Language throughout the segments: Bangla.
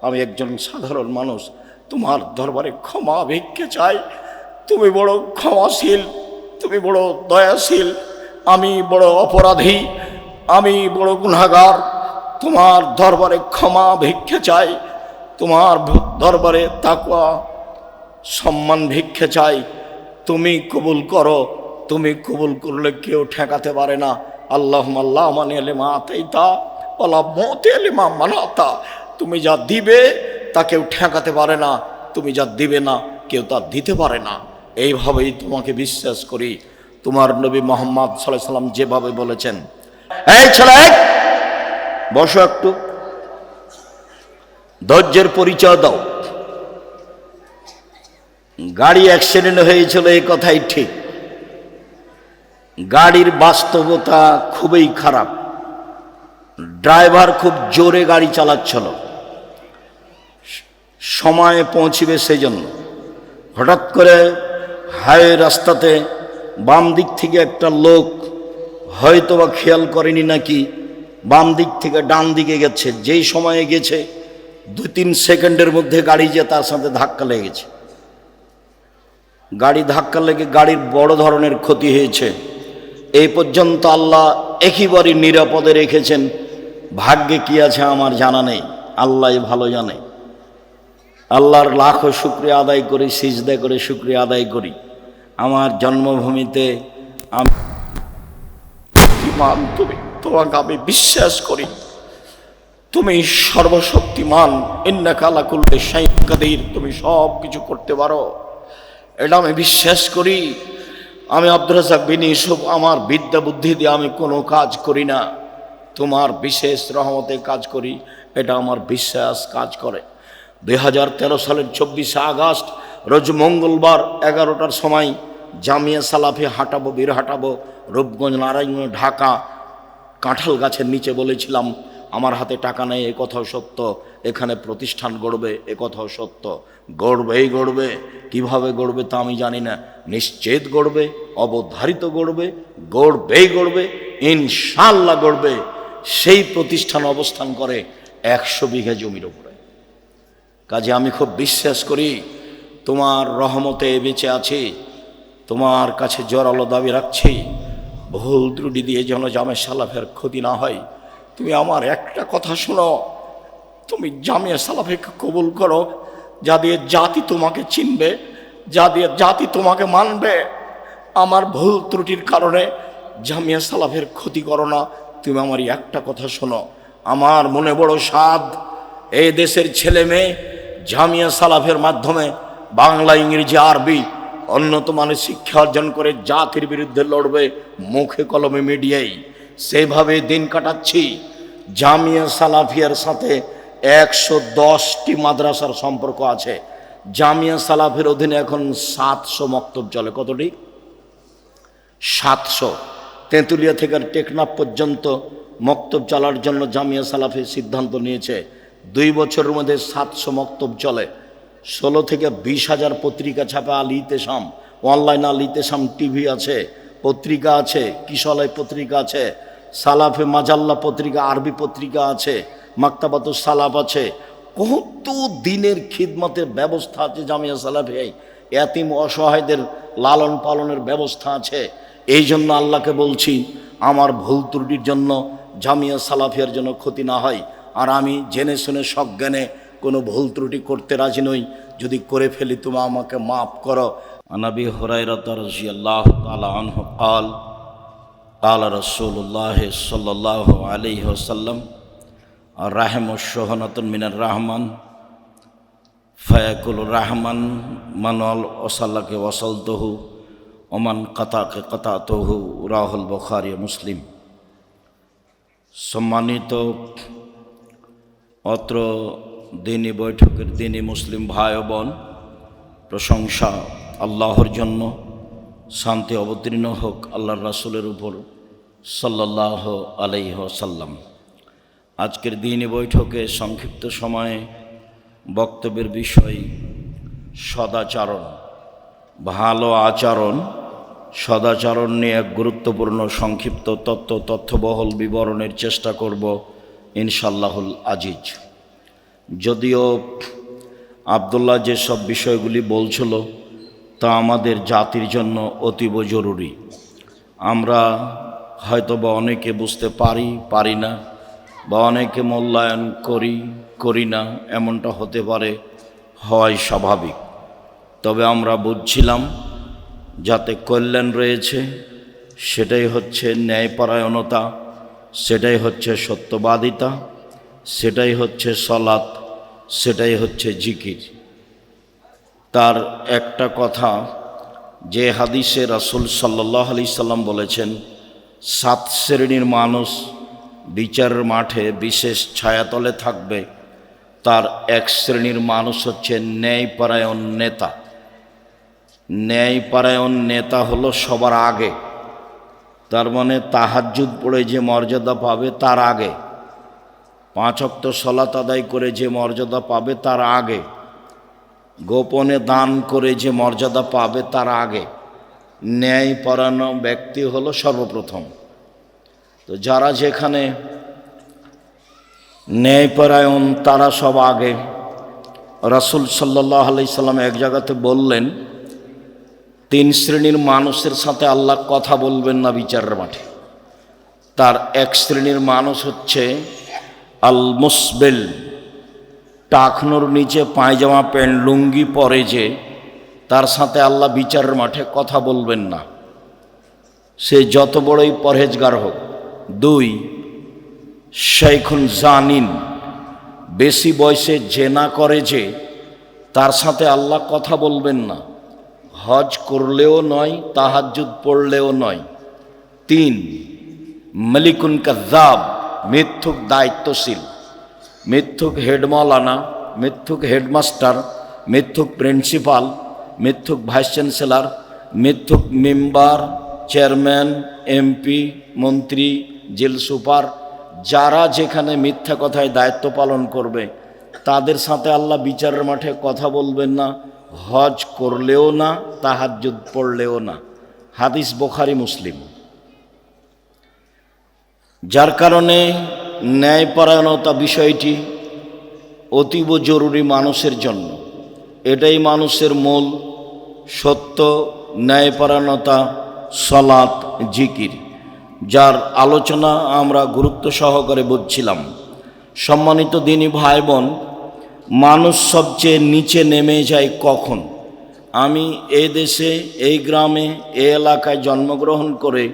আমি একজন সাধারণ মানুষ, তোমার দরবারে ক্ষমা ভিক্ষে চাই। তুমি বড় ক্ষমাশীল, তুমি বড় দয়াশীল। আমি বড় অপরাধী, আমি বড় গুনাহগার। তোমার দরবারে ক্ষমা ভিক্ষে চাই, তোমার দরবারে তাকওয়া সম্মান ভিক্ষে চাই। তুমি কবুল করো, তুমি কবুল করলে কেউ ঠেকাতে পারে না। আল্লাহুম্মা লা মানিয়া লিমা আতাইতা ওয়ালা মুতিয়া লিমা মানাতা। তুমি যা দিবে তা কেউ ঠেকাতে পারে না, তুমি যা দিবে না কেউ তা দিতে পারে না। এইভাবেই তোমাকে বিশ্বাস করি। তোমার নবী মুহাম্মদ সাল্লাল্লাহু আলাইহি সাল্লাম যেভাবে বলেছেন। এই ছেলে, বসো একটু, ধৈর্যের পরিচয় দাও। গাড়ি অ্যাক্সিডেন্ট হয়েছিল, এই কথাই ঠিক। গাড়ির বাস্তবতা খুবই খারাপ। ড্রাইভার খুব জোরে গাড়ি চালাচ্ছিল, সময়ে পৌঁছিবে সেজন্য। হঠাৎ করে হাইওয়ে রাস্তাতে বাম দিক থেকে একটা লোক হয়তোবা খেয়াল করেনি নাকি, বাম দিক থেকে ডান দিকে গেছে। যেই সময়ে গেছে 2-3 সেকেন্ডের মধ্যে গাড়ি যে তার সাথে ধাক্কা লেগেছে। গাড়ি ধাক্কা লেগে গাড়ির বড় ধরনের ক্ষতি হয়েছে। এই পর্যন্ত আল্লাহ একেবারেই নিরাপদে রেখেছেন। ভাগ্যে কি আছে আমার জানা নেই, আল্লাহই ভালো জানে। আল্লাহর লাখো শুকরিয়া আদায় করি, সিজদা করে শুকরিয়া আদায় করি। আমার জন্মভূমিতে আমি তোমাকে আমি বিশ্বাস করি, তুমি সর্বশক্তিমান। ইন্নাকা আলা কুল্লি শাইইন কাদির, তুমি সব কিছু করতে পারো, এটা আমি বিশ্বাস করি। আমি আব্দুর রাজ্জাক বিন ইউসুফ, আমার বিদ্যা বুদ্ধি দিয়ে আমি কোনো কাজ করি না, তোমার বিশেষ রহমতে কাজ করি, এটা আমার বিশ্বাস কাজ করে। 2013 সালের 24শে আগস্ট রোজ মঙ্গলবার 11টার সময় জামিয়া সালাফি হাঁটাবো, বীর হাঁটাবো, রূপগঞ্জ, নারায়ণগঞ্জ, ঢাকা। কাঁঠাল গাছের নিচে বলেছিলাম আমার হাতে টাকা নেই, এ কথাও সত্য। এখানে প্রতিষ্ঠান গড়বে, এ কথাও সত্য। গড়বেই গড়বে, কিভাবে গড়বে তা আমি জানি না, নিশ্চিত গড়বে, অবধারিত গড়বে, গড়বেই গড়বে, ইনশাআল্লাহ গড়বে। সেই প্রতিষ্ঠান অবস্থান করে 100 বিঘা জমির উপরে। কাজে আমি খুব বিশ্বাস করি তোমার রহমতে বেঁচে আছি, তোমার কাছে জোরালো দাবি রাখছি, ভুল ত্রুটি দিয়ে যেন জামে সালাফের ক্ষতি না হয়। তুমি আমার একটা কথা শোনো, তুমি জামিয়া সালাফিকে কবুল করো, যা দিয়ে জাতি তোমাকে চিনবে, যা দিয়ে জাতি তোমাকে মানবে। আমার ভুল ত্রুটির কারণে জামিয়া সালাফের ক্ষতি করো না। তুমি আমার একটা কথা শোনো, আমার মনে বড় সাধ, এই দেশের ছেলে মেয়ে জামিয়া সালাফের মাধ্যমে বাংলা, ইংরেজি, আরবি উন্নত মানের শিক্ষা অর্জন করে জাতির বিরুদ্ধে লড়বে, মুখে কলমে মিডিয়ায়। সেভাবে দিন কাটাচ্ছি। জামিয়া সালাফিয়ার সাথে 110টি মাদ্রাসার সম্পর্ক আছে। জামিয়া সালাফের অধীনে এখন 700 মক্তব চলে। কতটি? 700। তেঁতুলিয়া থেকে টেকনাফ পর্যন্ত মক্তব চালার জন্য জামিয়া সালাফি সিদ্ধান্ত নিয়েছে। 2 বছরের মধ্যে 700 মক্তব চলে। 16 থেকে 20,000 পত্রিকা ছাপে। আল ইতেসাম অনলাইন, আল ইতেসাম টিভি আছে, পত্রিকা আছে, কিশলয় পত্রিকা আছে, সালাফে মাজাল্লা পত্রিকা, আরবি পত্রিকা আছে, মাকতাবাতুস সালাফ আছে। কত দিনের খিদমতের ব্যবস্থা আছে জামিয়া সালাফে। এতিম অসহায়দের লালন পালনের ব্যবস্থা আছে। এই জন্য আল্লাহকে বলছি আমার ভুল ত্রুটির জন্য জামিয়া সালাফিয়ার জন্য ক্ষতি না হয়। আর আমি জেনে শুনে সজ্ঞানে কোনো ভুল ত্রুটি করতে রাজি নই। যদি করে ফেলি তুমি আমাকে মাফ করো। নবী হুরায়রা রাদিয়াল্লাহু তাআলা আনহু قال قال رسول الله صلى الله عليه وسلم الرحم شحنة من الرحمن فيقول الرحمن من وصلك وصلته ومن قطعك قطعته رواه البخاري মুসলিম। সম্মানিত অত্র দিনী বৈঠকের দিনী মুসলিম ভাই ও বোন, প্রশংসা আল্লাহর জন্য, শান্তি অবতীর্ণ হোক আল্লাহর রাসূলের উপর সাল্লাল্লাহু আলাইহি ওয়াসাল্লাম। আজকের দিনী বৈঠকে সংক্ষিপ্ত সময়ে বক্তব্যের বিষয় সদাচরণ, ভালো আচরণ, সদাচরণ নিয়ে এক গুরুত্বপূর্ণ সংক্ষিপ্ত তথ্যবহল বিবরণের চেষ্টা করব ইনশাআল্লাহুল আজিজ। যদিও আব্দুল্লাহ যেসব বিষয়গুলি বলছিল তা আমাদের জাতির জন্য অতীব জরুরি। আমরা হয়তোবা অনেকে বুঝতে পারি না, বা অনেকে মূল্যায়ন করি না, এমনটা হতে পারে, হয় স্বাভাবিক। তবে আমরা বুঝছিলাম যাতে কল্যাণ রয়েছে, সেটাই হচ্ছে ন্যায়পরায়ণতা, সেটাই হচ্ছে সত্যবাদিতা, সেটাই হচ্ছে সলাত, সেটাই হচ্ছে জিকির। তার একটা কথা, যে হাদিসে রাসূল সাল্লাল্লাহু আলাইহি সাল্লাম বলেছেন, 7 শ্রেণীর মানুষ বিচারের মাঠে বিশেষ ছায়াতলে থাকবে। তার এক শ্রেণীর মানুষ হচ্ছে ন্যায়পরায়ণ নেতা। ন্যায়পরায়ণ নেতা হলো সবার আগে, তার মানে তাহাজ্জুদ পড়ে যে মর্যাদা পাবে তার আগে, 5 ওয়াক্ত সালাত আদায় করে যে মর্যাদা পাবে তার আগে, গোপনে দান করে যে মর্যাদা পাবে তার আগে ন্যায়পরায়ণ ব্যক্তি হলো সর্বপ্রথম। তো যারা যেখানে ন্যায়পরায়ণ তারা সব আগে। রাসূল সাল্লাল্লাহু আলাইহি সাল্লাম এক জায়গাতে বললেন, 3 শ্রেণীর মানুষের সাথে আল্লাহ কথা বলবেন না বিচারের মাঠে। তার এক শ্রেণীর মানুষ হচ্ছে আল মুসবেল, টাকনোর নিচে পায়জামা প্যান্ট লুঙ্গি পরে যে, তার সাথে আল্লাহ বিচারের মাঠে কথা বলবেন না, সে যত বড়ই পরহেজগার হোক। 2, শাইখুন জানিন, বেশি বয়সে জেনা করে যে, তার সাথে আল্লাহ কথা বলবেন না, হজ করলেও নয়, তাহাজ্জুদ পড়লেও নয়। 3, মালিকুন কাযাব, মিথ্যুক দায়িত্বশীল, মিথ্যুক হেডমাওলানা, মিথ্যুক হেডমাস্টার, মিথ্যুক প্রিন্সিপাল, মিথ্যুক ভাইস চ্যান্সেলর, মিথ্যুক মেম্বার, চেয়ারম্যান, এমপি, মন্ত্রী, জেল সুপার, যারা যেখানে মিথ্যা কথায় দায়িত্ব পালন করবে তাদের সাথে আল্লাহ বিচারের মাঠে কথা বলবেন না, হজ করলেও না, তাহাজ্জুদ পড়লেও না। হাদিস বুখারী মুসলিম। যার কারণে ন্যায়পরায়ণতা বিষয়টি অতীব জরুরি মানুষের জন্য। এটাই মানুষের মূল সত্য, ন্যায়পরায়ণতা, সলাত, জিকির, যার আলোচনা আমরা গুরুত্ব সহকারে বুঝছিলাম। সম্মানিত দিনী ভাই বোন, মানুষ সবচেয়ে নিচে নেমে যায় কখন? আমি এই দেশে, এই গ্রামে, এই এলাকায় জন্মগ্রহণ করে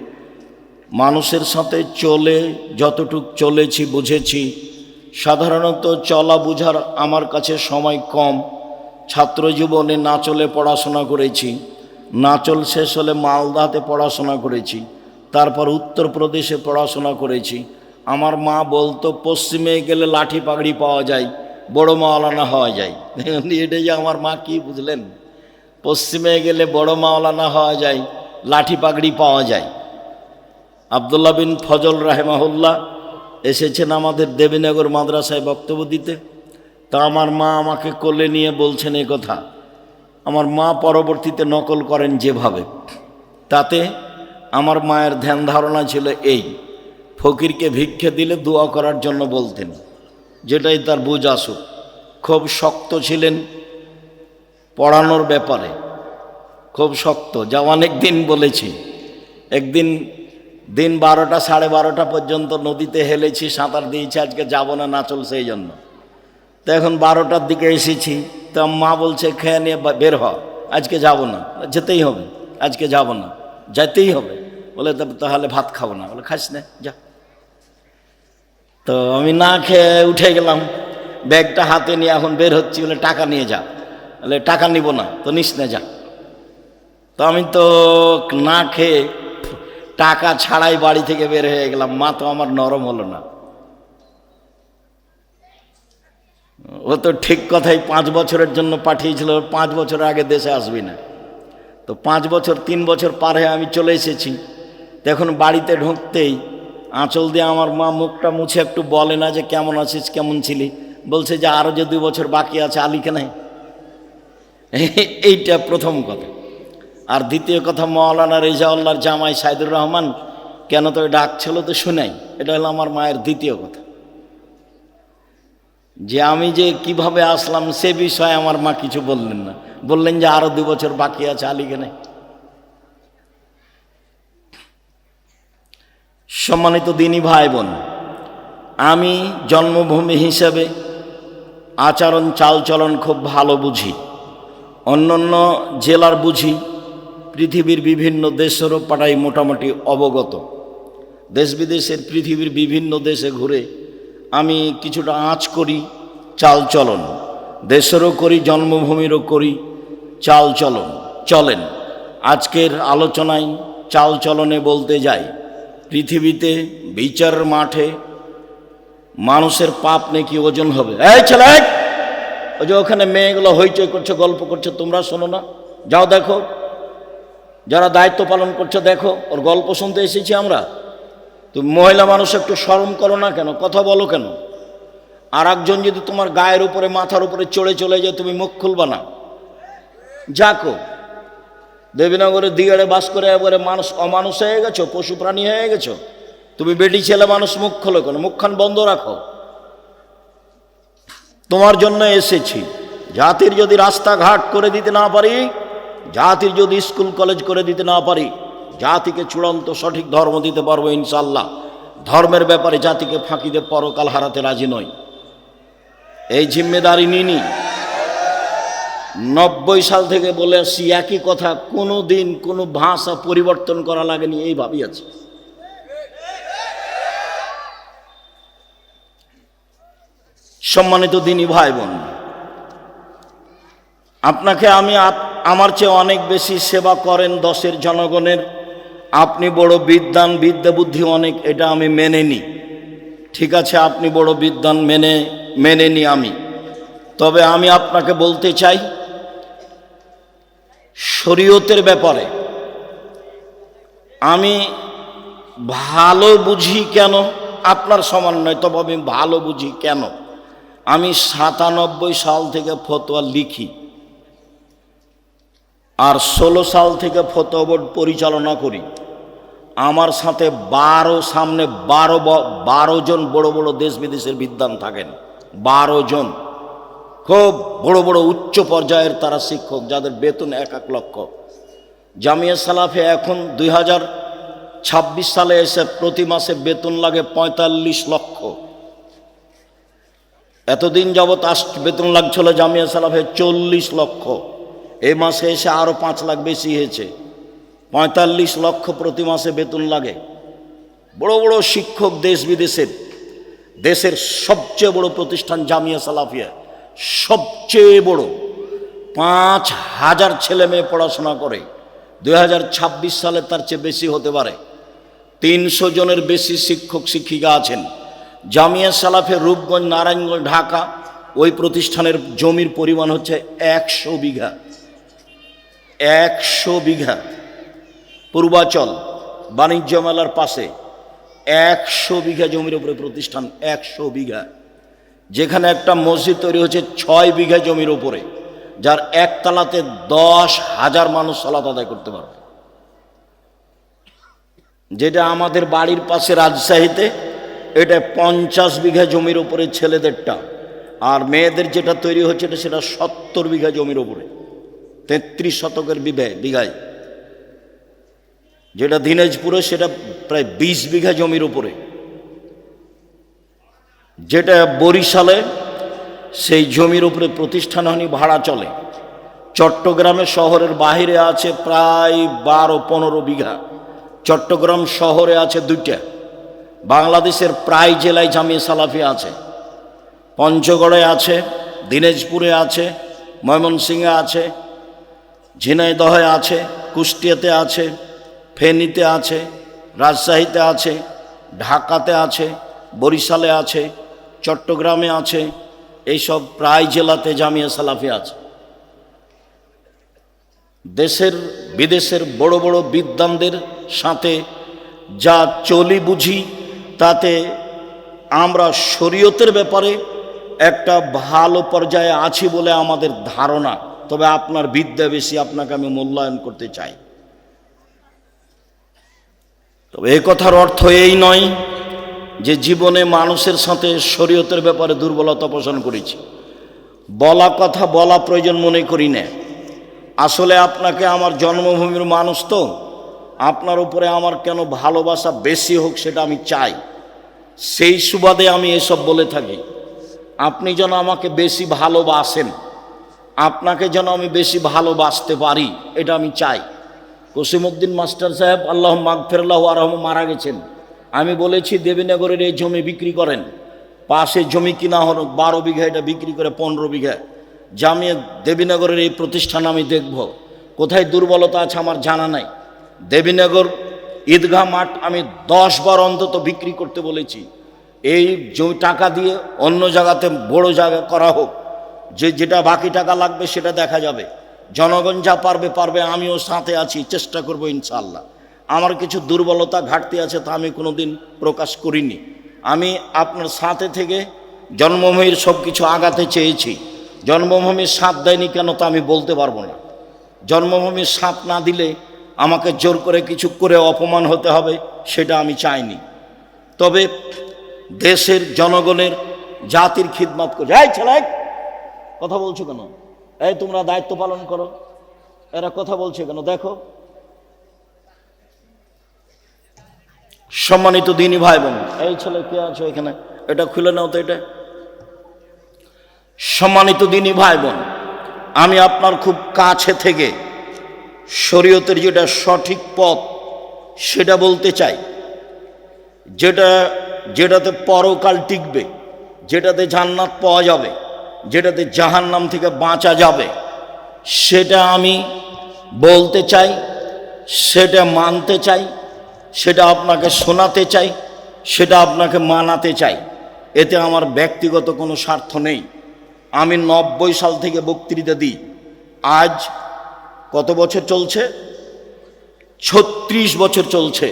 মানুষের সাথে চলে যতটুক চলেছি, বুঝেছি, সাধারণত চলা বুঝার আমার কাছে সময় কম। ছাত্র জীবনে নাচলে পড়াশোনা করেছি, নাচল শেষ হলে মালদাতে পড়াশোনা করেছি, তারপর উত্তরপ্রদেশে পড়াশোনা করেছি। আমার মা বলতো, পশ্চিমে গেলে লাঠি পাগড়ি পাওয়া যায়, বড় মাওলানা হওয়া যায়। এটাই যে আমার মা কি বুঝলেন, পশ্চিমে গেলে বড় মাওলানা হওয়া যায়, লাঠি পাগড়ি পাওয়া যায়। আব্দুল্লাহ বিন ফজল রাহেমাহুল্লাহ এসেছেন আমাদের দেবীনগর মাদ্রাসায় বক্তব্য দিতে। তা আমার মা আমাকে কোলে নিয়ে বলছেন এ কথা। আমার মা পরবর্তীতে নকল করেন যেভাবে, তাতে আমার মায়ের ধ্যান ধারণা ছিল এই, ফকিরকে ভিক্ষে দিলে দোয়া করার জন্য বলতেন, যেটাই তার বুঝ আসুক। খুব শক্ত ছিলেন পড়ানোর ব্যাপারে, খুব শক্ত, যা অনেক দিন বলেছি। একদিন দিন 12টা 12:30 পর্যন্ত নদীতে হেলেছি, সাঁতার দিয়েছি, আজকে যাব না নাচল সেই জন্য। তো এখন 12টার দিকে এসেছি, তা মা বলছে খেয়ে নিয়ে বের হ, আজকে যাব না। যেতেই হবে, আজকে যাব না, যেতেই হবে। বলে তাহলে ভাত খাবো না। বলে খাস না, যা। তো আমি না খেয়ে উঠে গেলাম, ব্যাগটা হাতে নিয়ে এখন বের হচ্ছি। বলে টাকা নিয়ে যা। বলে টাকা নিব না। তো নিস না, যা। তো আমি তো না খেয়ে টাকা ছাড়াই বাড়ি থেকে বের হয়ে গেলাম। মা তো আমার নরম হলো না। ও তো ঠিক কথাই 5 বছরের জন্য পাঠিয়েছিল, 5 বছর আগে দেশে আসবি না। তো 5 বছর 3 বছর পার হয়ে আমি চলে এসেছি। তখন বাড়িতে ঢুকতেই আঁচল দিয়ে আমার মা মুখটা মুছে একটু বলে না যে কেমন আছিস, কেমন ছিলি, বলছে যে আরও যে 2 বছর বাকি আছে, আলী কেন। এইটা প্রথম কথা। আর দ্বিতীয় কথা, মাওলানা রেজাউল্লাহর জামাই সাইদুর রহমান কেন তো ডাকছিল, তো শোনাই। এটা হলো আমার মায়ের দ্বিতীয় কথা। যে আমি যে কিভাবে আসলাম সে বিষয়ে আমার মা কিছু বললেন না, বললেন যে আরো 2 বছর বাকি আছে আলিগেনে। সম্মানিত দিনী ভাই বোন, আমি জন্মভূমি হিসেবে আচরণ চালচলন খুব ভালো বুঝি, অন্যান্য জেলার বুঝি, পৃথিবীর বিভিন্ন দেশেরও পাড়াই মোটামুটি অবগত। দেশ বিদেশের পৃথিবীর বিভিন্ন দেশে ঘুরে আমি কিছুটা আঁচ করি চালচলন, দেশেরও করি জন্মভূমিরও করি চালচলন। চলেন আজকের আলোচনায় চালচলনে বলতে যাই, পৃথিবীতে বিচারের মাঠে মানুষের পাপ নাকি ওজন হবে। এই ছেলে, ওই যে ওখানে মেয়েগুলো হইচই করছে, গল্প করছে, তোমরা শোনো না? যাও দেখো, যারা দায়িত্ব পালন করছে দেখো, ওর গল্প শুনতে এসেছি আমরা। তুমি মহিলা মানুষ একটু শরম করো না কেন? কথা বলো কেন? আর একজন যদি তোমার গায়ের উপরে মাথার উপরে চড়ে চলে যায়, তুমি মুখ খুলবা না? যাকো, দেবীনগরের দিগাড়ে বাস করে একবারে মানুষ অমানুষ হয়ে গেছো, পশু প্রাণী হয়ে গেছো, তুমি বেটি ছেলে মানুষ মুখ খোলো কেন? মুখখান বন্ধ রাখো। তোমার জন্য এসেছি। জাতির যদি রাস্তাঘাট করে দিতে না পারি, জাতির যদি স্কুল কলেজ করে দিতে না পারি, জাতিকে চূড়ান্ত সঠিক ধর্ম দিতে পারবো ইনশাল্লাহ। ধর্মের ব্যাপারে জাতিকে ফাঁকি দিয়ে পরকাল হারাতে রাজি নই, এই জিম্মেদারি নিনি। 90 সাল থেকে বলে আসছি একই কথা, কোনো দিন কোনো ভাষা পরিবর্তন করা লাগেনি, এইভাবেই আছে। সম্মানিত দিনী ভাই বোন, আপনাকে আমি আমার চেয়ে অনেক বেশি সেবা করেন দেশের জনগণের, আপনি বড় বিদ্বান, বিদ্যা বুদ্ধি অনেক, এটা আমি মেনে নিই। ঠিক আছে, আপনি বড় বিদ্বান, মেনে নিই আমি। তবে আমি আপনাকে বলতে চাই, শরীয়তের ব্যাপারে আমি ভালো বুঝি কেন, আপনার সমান নয়, তবে আমি ভালো বুঝি কেন। আমি 97 সাল থেকে ফতোয়া লিখি, আর 16 সাল থেকে ফতোয়া বোর্ড পরিচালনা করি। আমার সাথে 12 জন বড় বড় দেশ বিদেশের বিদ্বান থাকেন, 12 জন খুব বড় বড় উচ্চ পর্যায়ের তারা শিক্ষক, যাদের বেতন 1 লক্ষ। জামিয়া সালাফে এখন 2026 সালে এসে প্রতি মাসে বেতন লাগে 45 লক্ষ। এতদিন যাবৎ বেতন লাগছিল জামিয়া সালাফে 40 লক্ষ, এই মাসে এসে আরো 5 লাখ বেশি হয়েছে, 45 লক্ষ প্রতি মাসে বেতন লাগে। বড় বড় শিক্ষক দেশ বিদেশের, দেশের সবচেয়ে বড় প্রতিষ্ঠান জামিয়া সালাফিয়া, সবচেয়ে বড়, 5000 ছেলে মেয়ে পড়াশোনা করে। 2026 সালে তার চেয়ে বেশি হতে পারে। 300 জনের বেশি শিক্ষক শিক্ষিকা আছেন। জামিয়া সালাফে রূপগঞ্জ, নারায়ণগঞ্জ, ঢাকা, ওই প্রতিষ্ঠানের জমির পরিমাণ হচ্ছে 100 বিঘা। 100 বিঘা পূর্বাচল বাণিজ্য মেলার পাশে 100 বিঘা জমির উপরে প্রতিষ্ঠান, 100 বিঘা। যেখানে একটা মসজিদ তৈরি হচ্ছে 6 বিঘা জমির উপরে, যার একতলাতে 10,000 মানুষ সালাত আদায় করতে পারবে। যেটা আমাদের বাড়ির পাশে রাজশাহীতে, এটা 50 বিঘা জমির উপরে ছেলেদেরটা, আর মেয়েদের যেটা তৈরি হচ্ছে সেটা 70 বিঘা জমির উপরে, 33 শতকের বিঘায়। যেটা দিনাজপুরে সেটা প্রায় 20 বিঘা জমির উপরে। যেটা বরিশালে, সেই জমির উপরে প্রতিষ্ঠান হয়নি, ভাড়া চলে। চট্টগ্রামে শহরের বাহিরে আছে প্রায় 12-15 বিঘা। চট্টগ্রাম শহরে আছে 2টা। বাংলাদেশের প্রায় জেলায় জামিয়া সালাফি আছে। পঞ্চগড়ে আছে, দিনাজপুরে আছে, ময়মনসিংহে আছে, ঝিনাইদহে আছে, কুষ্টিয়াতে আছে, ফেনীতে আছে, রাজশাহীতে আছে, ঢাকাতে আছে, বরিশালে আছে, চট্টগ্রামে আছে। এইসব প্রায় জেলাতে জামিয়া সালাফি আছে। দেশের বিদেশের বড় বড় বিদ্বানদের সাথে যা চলি বুঝি, তাতে আমরা শরীয়তের ব্যাপারে একটা ভালো পর্যায়ে আছি বলে আমাদের ধারণা। তবে আপনার বিদ্যা বেশি, আপনাকে আমি মূল্যায়ন করতে চাই। তবে এই কথার অর্থ এই নয় যে জীবনে মানুষের সাথে শরীয়তের ব্যাপারে দুর্বলতা পোষণ করেছি। বলা কথা বলা প্রয়োজন মনে করি না। আসলে আপনাকে আমার জন্মভূমির মানুষ তো, আপনার উপরে আমার কেন ভালোবাসা বেশি হোক সেটা আমি চাই, সেই সুবাদে আমি এসব বলে থাকি। আপনি যেন আমাকে বেশি ভালোবাসেন, আপনাকে যেন আমি বেশি ভালোবাসতে পারি, এটা আমি চাই। কসিমউদ্দিন মাস্টার সাহেব আল্লাহ মাগফিরাল্লাহু আরহামু মারা গেছেন। আমি বলেছি দেবীনগরের এই জমি বিক্রি করেন, পাশে জমি কিনা হলো 12 বিঘা, এটা বিক্রি করে 15 বিঘা জামিয়ে দেবীনগরের এই প্রতিষ্ঠান আমি দেখব। কোথায় দুর্বলতা আছে আমার জানা নাই। দেবীনগর ঈদগাহ মাঠ আমি 10 বার অন্তত বিক্রি করতে বলেছি। এই জমি টাকা দিয়ে অন্য জায়গাতে বড় জায়গা করা হোক, যেটা বাকি টাকা লাগবে সেটা দেখা যাবে। জনগণ যা পারবে পারবে, আমিও সাথে আছি, চেষ্টা করব ইনশাআল্লাহ। আমার কিছু দুর্বলতা ঘাটতি আছে, তা আমি কোনোদিন প্রকাশ করিনি। আমি আপনার সাথে থেকে জন্মভূমির সব কিছু আগাতে চেয়েছি। জন্মভূমির সাথ দেয়নি কেন তা আমি বলতে পারবো না। জন্মভূমির সাথ না দিলে আমাকে জোর করে কিছু করে অপমান হতে হবে, সেটা আমি চাইনি। তবে দেশের জনগণের জাতির খিদমত করে। এই ছেলে কথা বলছো কেন? এই তোমরা দায়িত্ব পালন করো, এরা কথা বলছে কেন? দেখো, সম্মানিত দিনী ভাই বোন, এই ছেলে কে আছো এখানে, এটা খুলে নাও তো এটা। সম্মানিত দিনী ভাই বোন, আমি আপনার খুব কাছে থেকে শরীয়তের যেটা সঠিক পথ সেটা বলতে চাই, যেটাতে পরকাল টিকবে, যেটাতে জান্নাত পাওয়া যাবে, যেটাতে জাহান্নাম থেকে বাঁচা যাবে, সেটা আমি বলতে চাই, সেটা মানতে চাই, সেটা আপনাকে শোনাতে চাই, সেটা আপনাকে মানাতে চাই। এতে আমার ব্যক্তিগত কোনো স্বার্থ নেই। আমি 90 সাল থেকে বক্তৃতা দিই। আজ কত বছর চলছে? 36 বছর চলছে।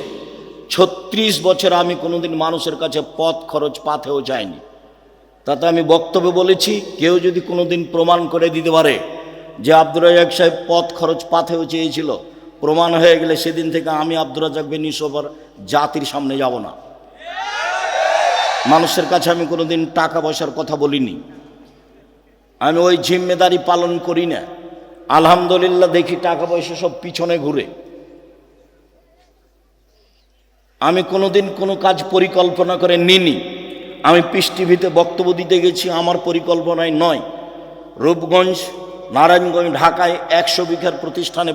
36 বছর আমি কোনোদিন মানুষের কাছে পথ খরচ পাথেও যাইনি। তাতে আমি বক্তব্য বলেছি, কেউ যদি কোনোদিন প্রমাণ করে দিতে পারে যে আব্দুর রাজ্জাক সাহেব পথ খরচ পাথেও চেয়েছিল, প্রমাণ হয়ে গেলে সেদিন থেকে আমি আব্দুর রাজ্জাক বিন ইউসুফ জাতির সামনে যাব না। মানুষের কাছে আমি কোনোদিন টাকা পয়সার কথা বলিনি, আমি ওই জিম্মেদারি পালন করি না। আলহামদুলিল্লাহ দেখি টাকা পয়সা সব পিছনে ঘুরে। আমি কোনোদিন কোনো কাজ পরিকল্পনা করে নিইনি। আমি পিস টিভিতে বক্তব্য দিতে গেছি, আমার পরিকল্পনায় নয়। রূপগঞ্জ, নারায়ণগঞ্জ, ঢাকায় 100 বিঘার প্রতিষ্ঠানে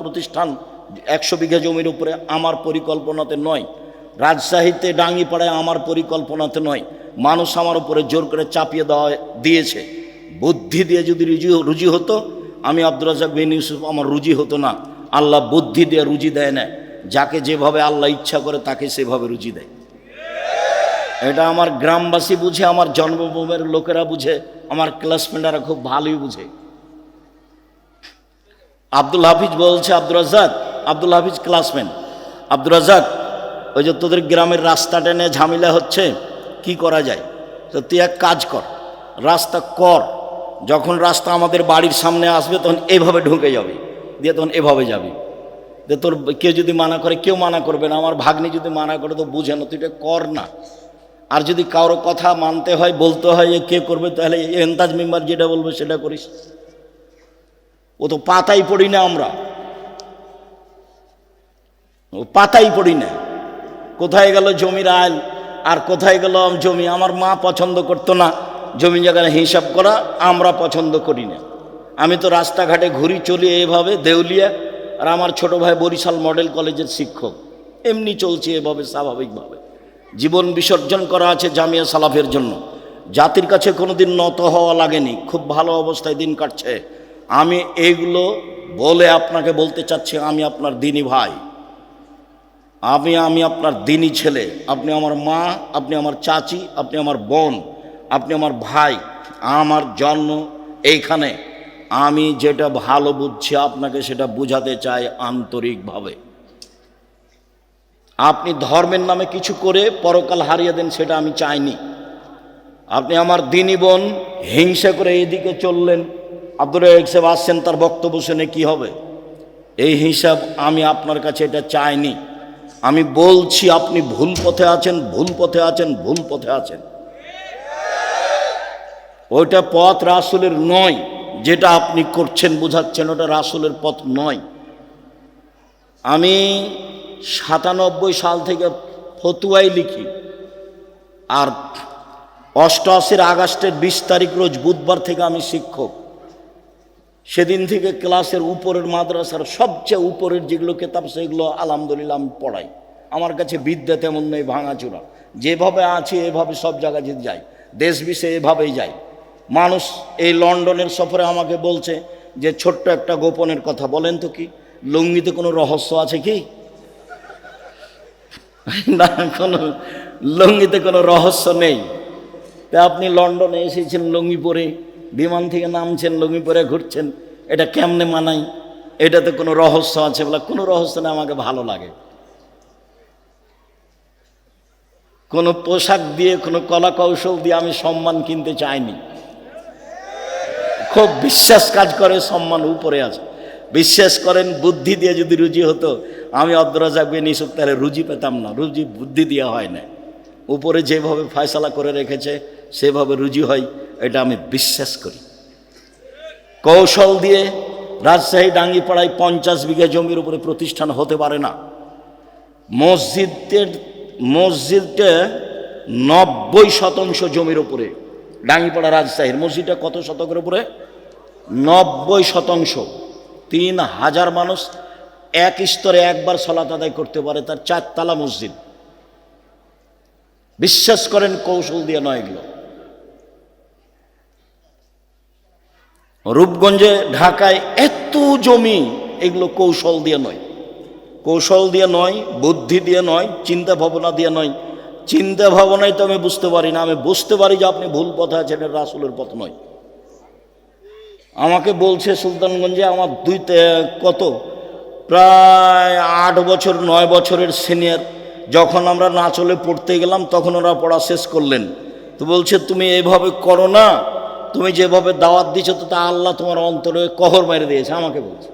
প্রতিষ্ঠান 100 বিঘা জমির উপরে, আমার পরিকল্পনাতে নয়। রাজশাহীতে ডাঙ্গিপাড়ায় আমার পরিকল্পনাতে নয়। মানুষ আমার উপরে জোর করে চাপিয়ে দিয়েছে। বুদ্ধি দিয়ে যদি রুজি হতো, আমি আব্দুর রাজ্জাক বিন ইউসুফ আমার রুজি হতো না। আল্লাহ বুদ্ধি দিয়ে রুজি দেয় না, যাকে যেভাবে আল্লাহ ইচ্ছা করে তাকে সেভাবে রুজি দেয়। এটা আমার গ্রামবাসী বুঝে, আমার জন্মভূমির লোকেরা বুঝে, আমার ক্লাসমেটরা খুব ভালোই বুঝে। আব্দুল হাফিজ বলছে, আব্দুল হাফিজ ক্লাসমেট, আব্দুর রাজ্জাক ওই যে তোদের গ্রামের রাস্তাটা নিয়ে ঝামেলা হচ্ছে, কি করা যায়? তো তুই এক কাজ কর, রাস্তা কর। যখন রাস্তা আমাদের বাড়ির সামনে আসবে তখন এভাবে ঢুকে যাবে, দিয়ে তখন এভাবে যাবি। যে তোর কেউ যদি মানা করে, কেউ মানা করবে না। আমার ভাগ্নি যদি মানা করে তো বুঝে না, তুই এটা কর না। আর যদি কারো কথা মানতে হয়, বলতে হয়, কে করবে, তাহলে এন্তাজ মেম্বার যেটা বলবে সেটা করিস। ও তো পাতাই পড়ি না, আমরা পাতাই পড়ি না। কোথায় গেল জমির আইল, আর কোথায় গেল জমি? আমার মা পছন্দ করতো না জমি জায়গায় হিসাব করা, আমরা পছন্দ করি না। আমি তো রাস্তাঘাটে ঘুরি চলি এভাবে, দেউলিয়া। আর আমার ছোট ভাই বরিশাল মডেল কলেজের শিক্ষক। এমনি চলছে এভাবে স্বাভাবিকভাবে। জীবন বিসর্জন করা আছে জামিয়া সালাফের জন্য। জাতির কাছে কোনোদিন নত হওয়া লাগেনি, খুব ভালো অবস্থায় দিন কাটছে। আমি এইগুলো বলে আপনাকে বলতে চাচ্ছি, আমি আপনার দিনী ভাই, আমি আপনার দিনী ছেলে। আপনি আমার মা, আপনি আমার চাচি, আপনি আমার বোন, আপনি আমার ভাই। আমার জন্ম এইখানে। আমি যেটা ভালো বুঝছি আপনাকে সেটা বুঝাতে চাই আন্তরিকভাবে। আপনি ধর্মের নামে কিছু করে পরকাল হারিয়ে দেন, সেটা আমি চাইনি। আপনি আমার দিনী বোন, হিংসা করে এইদিকে চললেন। আব্দুর রাজ্জাক সাহেব আসছেন, তার বক্তব্য শুনে কি হবে? এই হিসাব আমি আপনার কাছে এটা চাইনি। আমি বলছি আপনি ভুল পথে আছেন, ভুল পথে আছেন, ভুল পথে আছেন। ওইটা পথ রাসূলের নয়, যেটা আপনি করছেন বোঝাচ্ছেন ওটা রাসূলের পথ নয়। আমি 97 সাল থেকে ফতুয়াই লিখি, আর 88 আগস্টের 20 তারিখ রোজ বুধবার থেকে আমি শিক্ষক। সেদিন থেকে ক্লাসের উপরের মাদ্রাসার সবচেয়ে উপরের যেগুলো কেতাব সেগুলো আলহামদুলিল্লাহ আমি পড়াই। আমার কাছে বিদ্যা তেমন নেই, ভাঙাচোরা, যেভাবে আছে এভাবে সব জায়গায় যেতে যাই, দেশ বিশে এভাবেই যাই। মানুষ এই লন্ডনের সফরে আমাকে বলছে যে ছোট্ট একটা গোপনের কথা বলেন তো, কি লুঙ্গিতে কোনো রহস্য আছে কি? না, কোনো লুঙ্গিতে কোনো রহস্য নেই। তা আপনি লন্ডনে এসেছেন লুঙ্গি পরে, বিমান থেকে নামছেন লুঙ্গি পরে ঘুরছেন, এটা কেমনে মানাই? এটাতে কোনো রহস্য আছে বলে? কোনো রহস্য নেই, আমাকে ভালো লাগে। কোনো পোশাক দিয়ে, কোনো কলা কৌশল দিয়ে আমি সম্মান কিনতে চাইনি। খুব বিশ্বাস কাজ করে, সম্মান উপরে আছে। বিশ্বাস করেন বুদ্ধি দিয়ে যদি রুজি হতো, আমি আব্দুর রাজ্জাক বিন ইউসুফ তাহলে রুজি পেতাম না। রুজি বুদ্ধি দিয়ে হয় না, উপরে যেভাবে ফয়সালা করে রেখেছে সেভাবে রুজি হয়, এটা আমি বিশ্বাস করি। কৌশল দিয়ে রাজশাহী ডাঙ্গিপাড়ায় 50 বিঘা জমির উপরে প্রতিষ্ঠান হতে পারে না। মসজিদটা 90% জমির উপরে, ডাঙ্গিপাড়া রাজশাহীর মসজিদটা কত শতকের উপরে? 90%। 3000 মানুষ এক স্তরে একবার সালাত আদায় করতে পারে, তার 4 তলা মসজিদ। বিশ্বাস করেন কৌশল দিয়ে নয় এগুলো। রূপগঞ্জে, ঢাকায় এত জমি, এগুলো কৌশল দিয়ে নয়, কৌশল দিয়ে নয়, বুদ্ধি দিয়ে নয়, চিন্তা ভাবনা দিয়ে নয়। চিন্তা ভাবনায় তো আমি বুঝতে পারি না, আমি বুঝতে পারি যে আপনি ভুল পথে আছেন, এটা রাসূলের পথ নয়। আমাকে বলছে সুলতানগঞ্জে আমার প্রায় 8 বছর 9 বছরের সিনিয়র, যখন আমরা নাচলে পড়তে গেলাম তখন ওরা পড়া শেষ করলেন, তো বলছে তুমি এইভাবে করো না, তুমি যেভাবে দাওয়াত দিচ্ছ তো তা আল্লাহ তোমার অন্তরে কহর মেরে দিয়েছে। আমাকে বলছে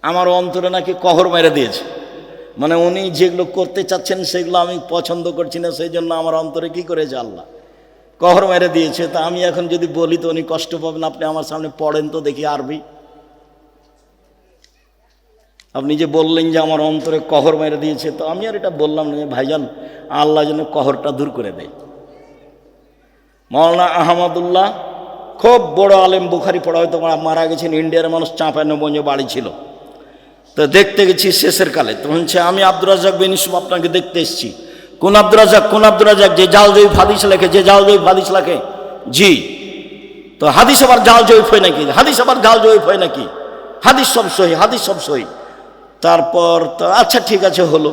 আমার অন্তরে নাকি কহর মেরে দিয়েছে, মানে উনি যেগুলো করতে চাচ্ছেন সেগুলো আমি পছন্দ করছি না, সেই জন্য আমার অন্তরে কি করেছে আল্লাহ কহর মেরে দিয়েছে। তা আমি এখন যদি বলি তো উনি কষ্ট পাবেন। আপনি আমার সামনে পড়েন তো দেখি আরবি। আপনি যে বললেন যে আমার অন্তরে কহর মেরে দিয়েছে, তো আমি আর এটা বললাম না ভাইজান আল্লাহ যেন কহরটা দূর করে দেয়। মাওলানা আহমদুল্লাহ খুব বড় আলেম, বুখারি পড়া, হয়তো মারা গেছেন, ইন্ডিয়ার মানুষ, চাঁপাইনবাবগঞ্জে বাড়ি ছিল। তো দেখতে গেছি শেষের কালে, তো হচ্ছে আমি আব্দুর রাজ্জাক বিন ইউসুফ আপনাকে দেখতে এসেছি। কোন আব্দুর রাজ্জাক? কোন আব্দুর রাজ্জাক? যে জাল জয়ীফ হাদিস লেখে, যে জাল জয়ীফ হাদিস লেখে। জি। তো হাদিস আবার জাল জয়ীফ হয় নাকি? হাদিস আবার জাল জয়ীফ হয় নাকি? হাদিস সব সহি, হাদিস সব সহি। তারপর তো আচ্ছা ঠিক আছে হলো,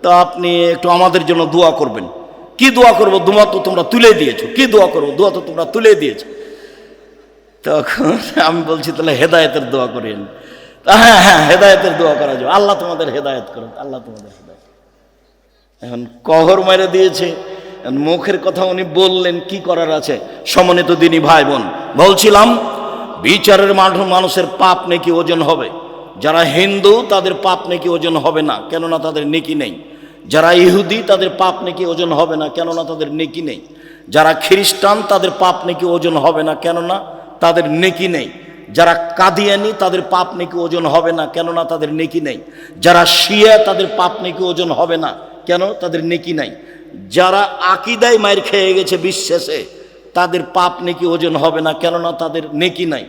তো আপনি একটু আমাদের জন্য দোয়া করবেন। কি দোয়া করবো? দোয়া তো তোমরা তুলে দিয়েছো। কি দোয়া করবো? দোয়া তো তোমরা তুলে দিয়েছো। তখন আমি বলছি তাহলে হেদায়েতের দোয়া করেন। হ্যাঁ হ্যাঁ, হেদায়েতের দোয়া করা যাবে, আল্লাহ তোমাদের হেদায়েত করুন, আল্লাহ তোমাদের হেদায়েত। এখন কহর মেরে দিয়েছে, মুখের কথা উনি বললেন, কি করার আছে? সম্মানিত দিনী ভাই বোন, বলছিলাম বিচারের মাঠে মানুষের পাপ নেকি ওজন হবে। যারা হিন্দু তাদের পাপ নেকি ওজন হবে না, কেননা তাদের নেকি নেই। যারা ইহুদি তাদের পাপ নেকি ওজন হবে না, কেননা তাদের নেকি নেই। যারা খ্রিস্টান তাদের পাপ নেকি ওজন হবে না, কেননা তাদের নেকি নেই। যারা কাদিয়ানি তাদের পাপ নেকি ওজন হবে না, কেননা তাদের নেকি নেই। যারা শিয়া তাদের পাপ নেকি ওজন হবে না, কেন? তাদের নেকি নাই। যারা আকীদায় মাইর খেয়ে গেছে বিশ্বাসে, তাদের পাপ নেকি ওজন হবে না, কেননা তাদের নেকি নাই।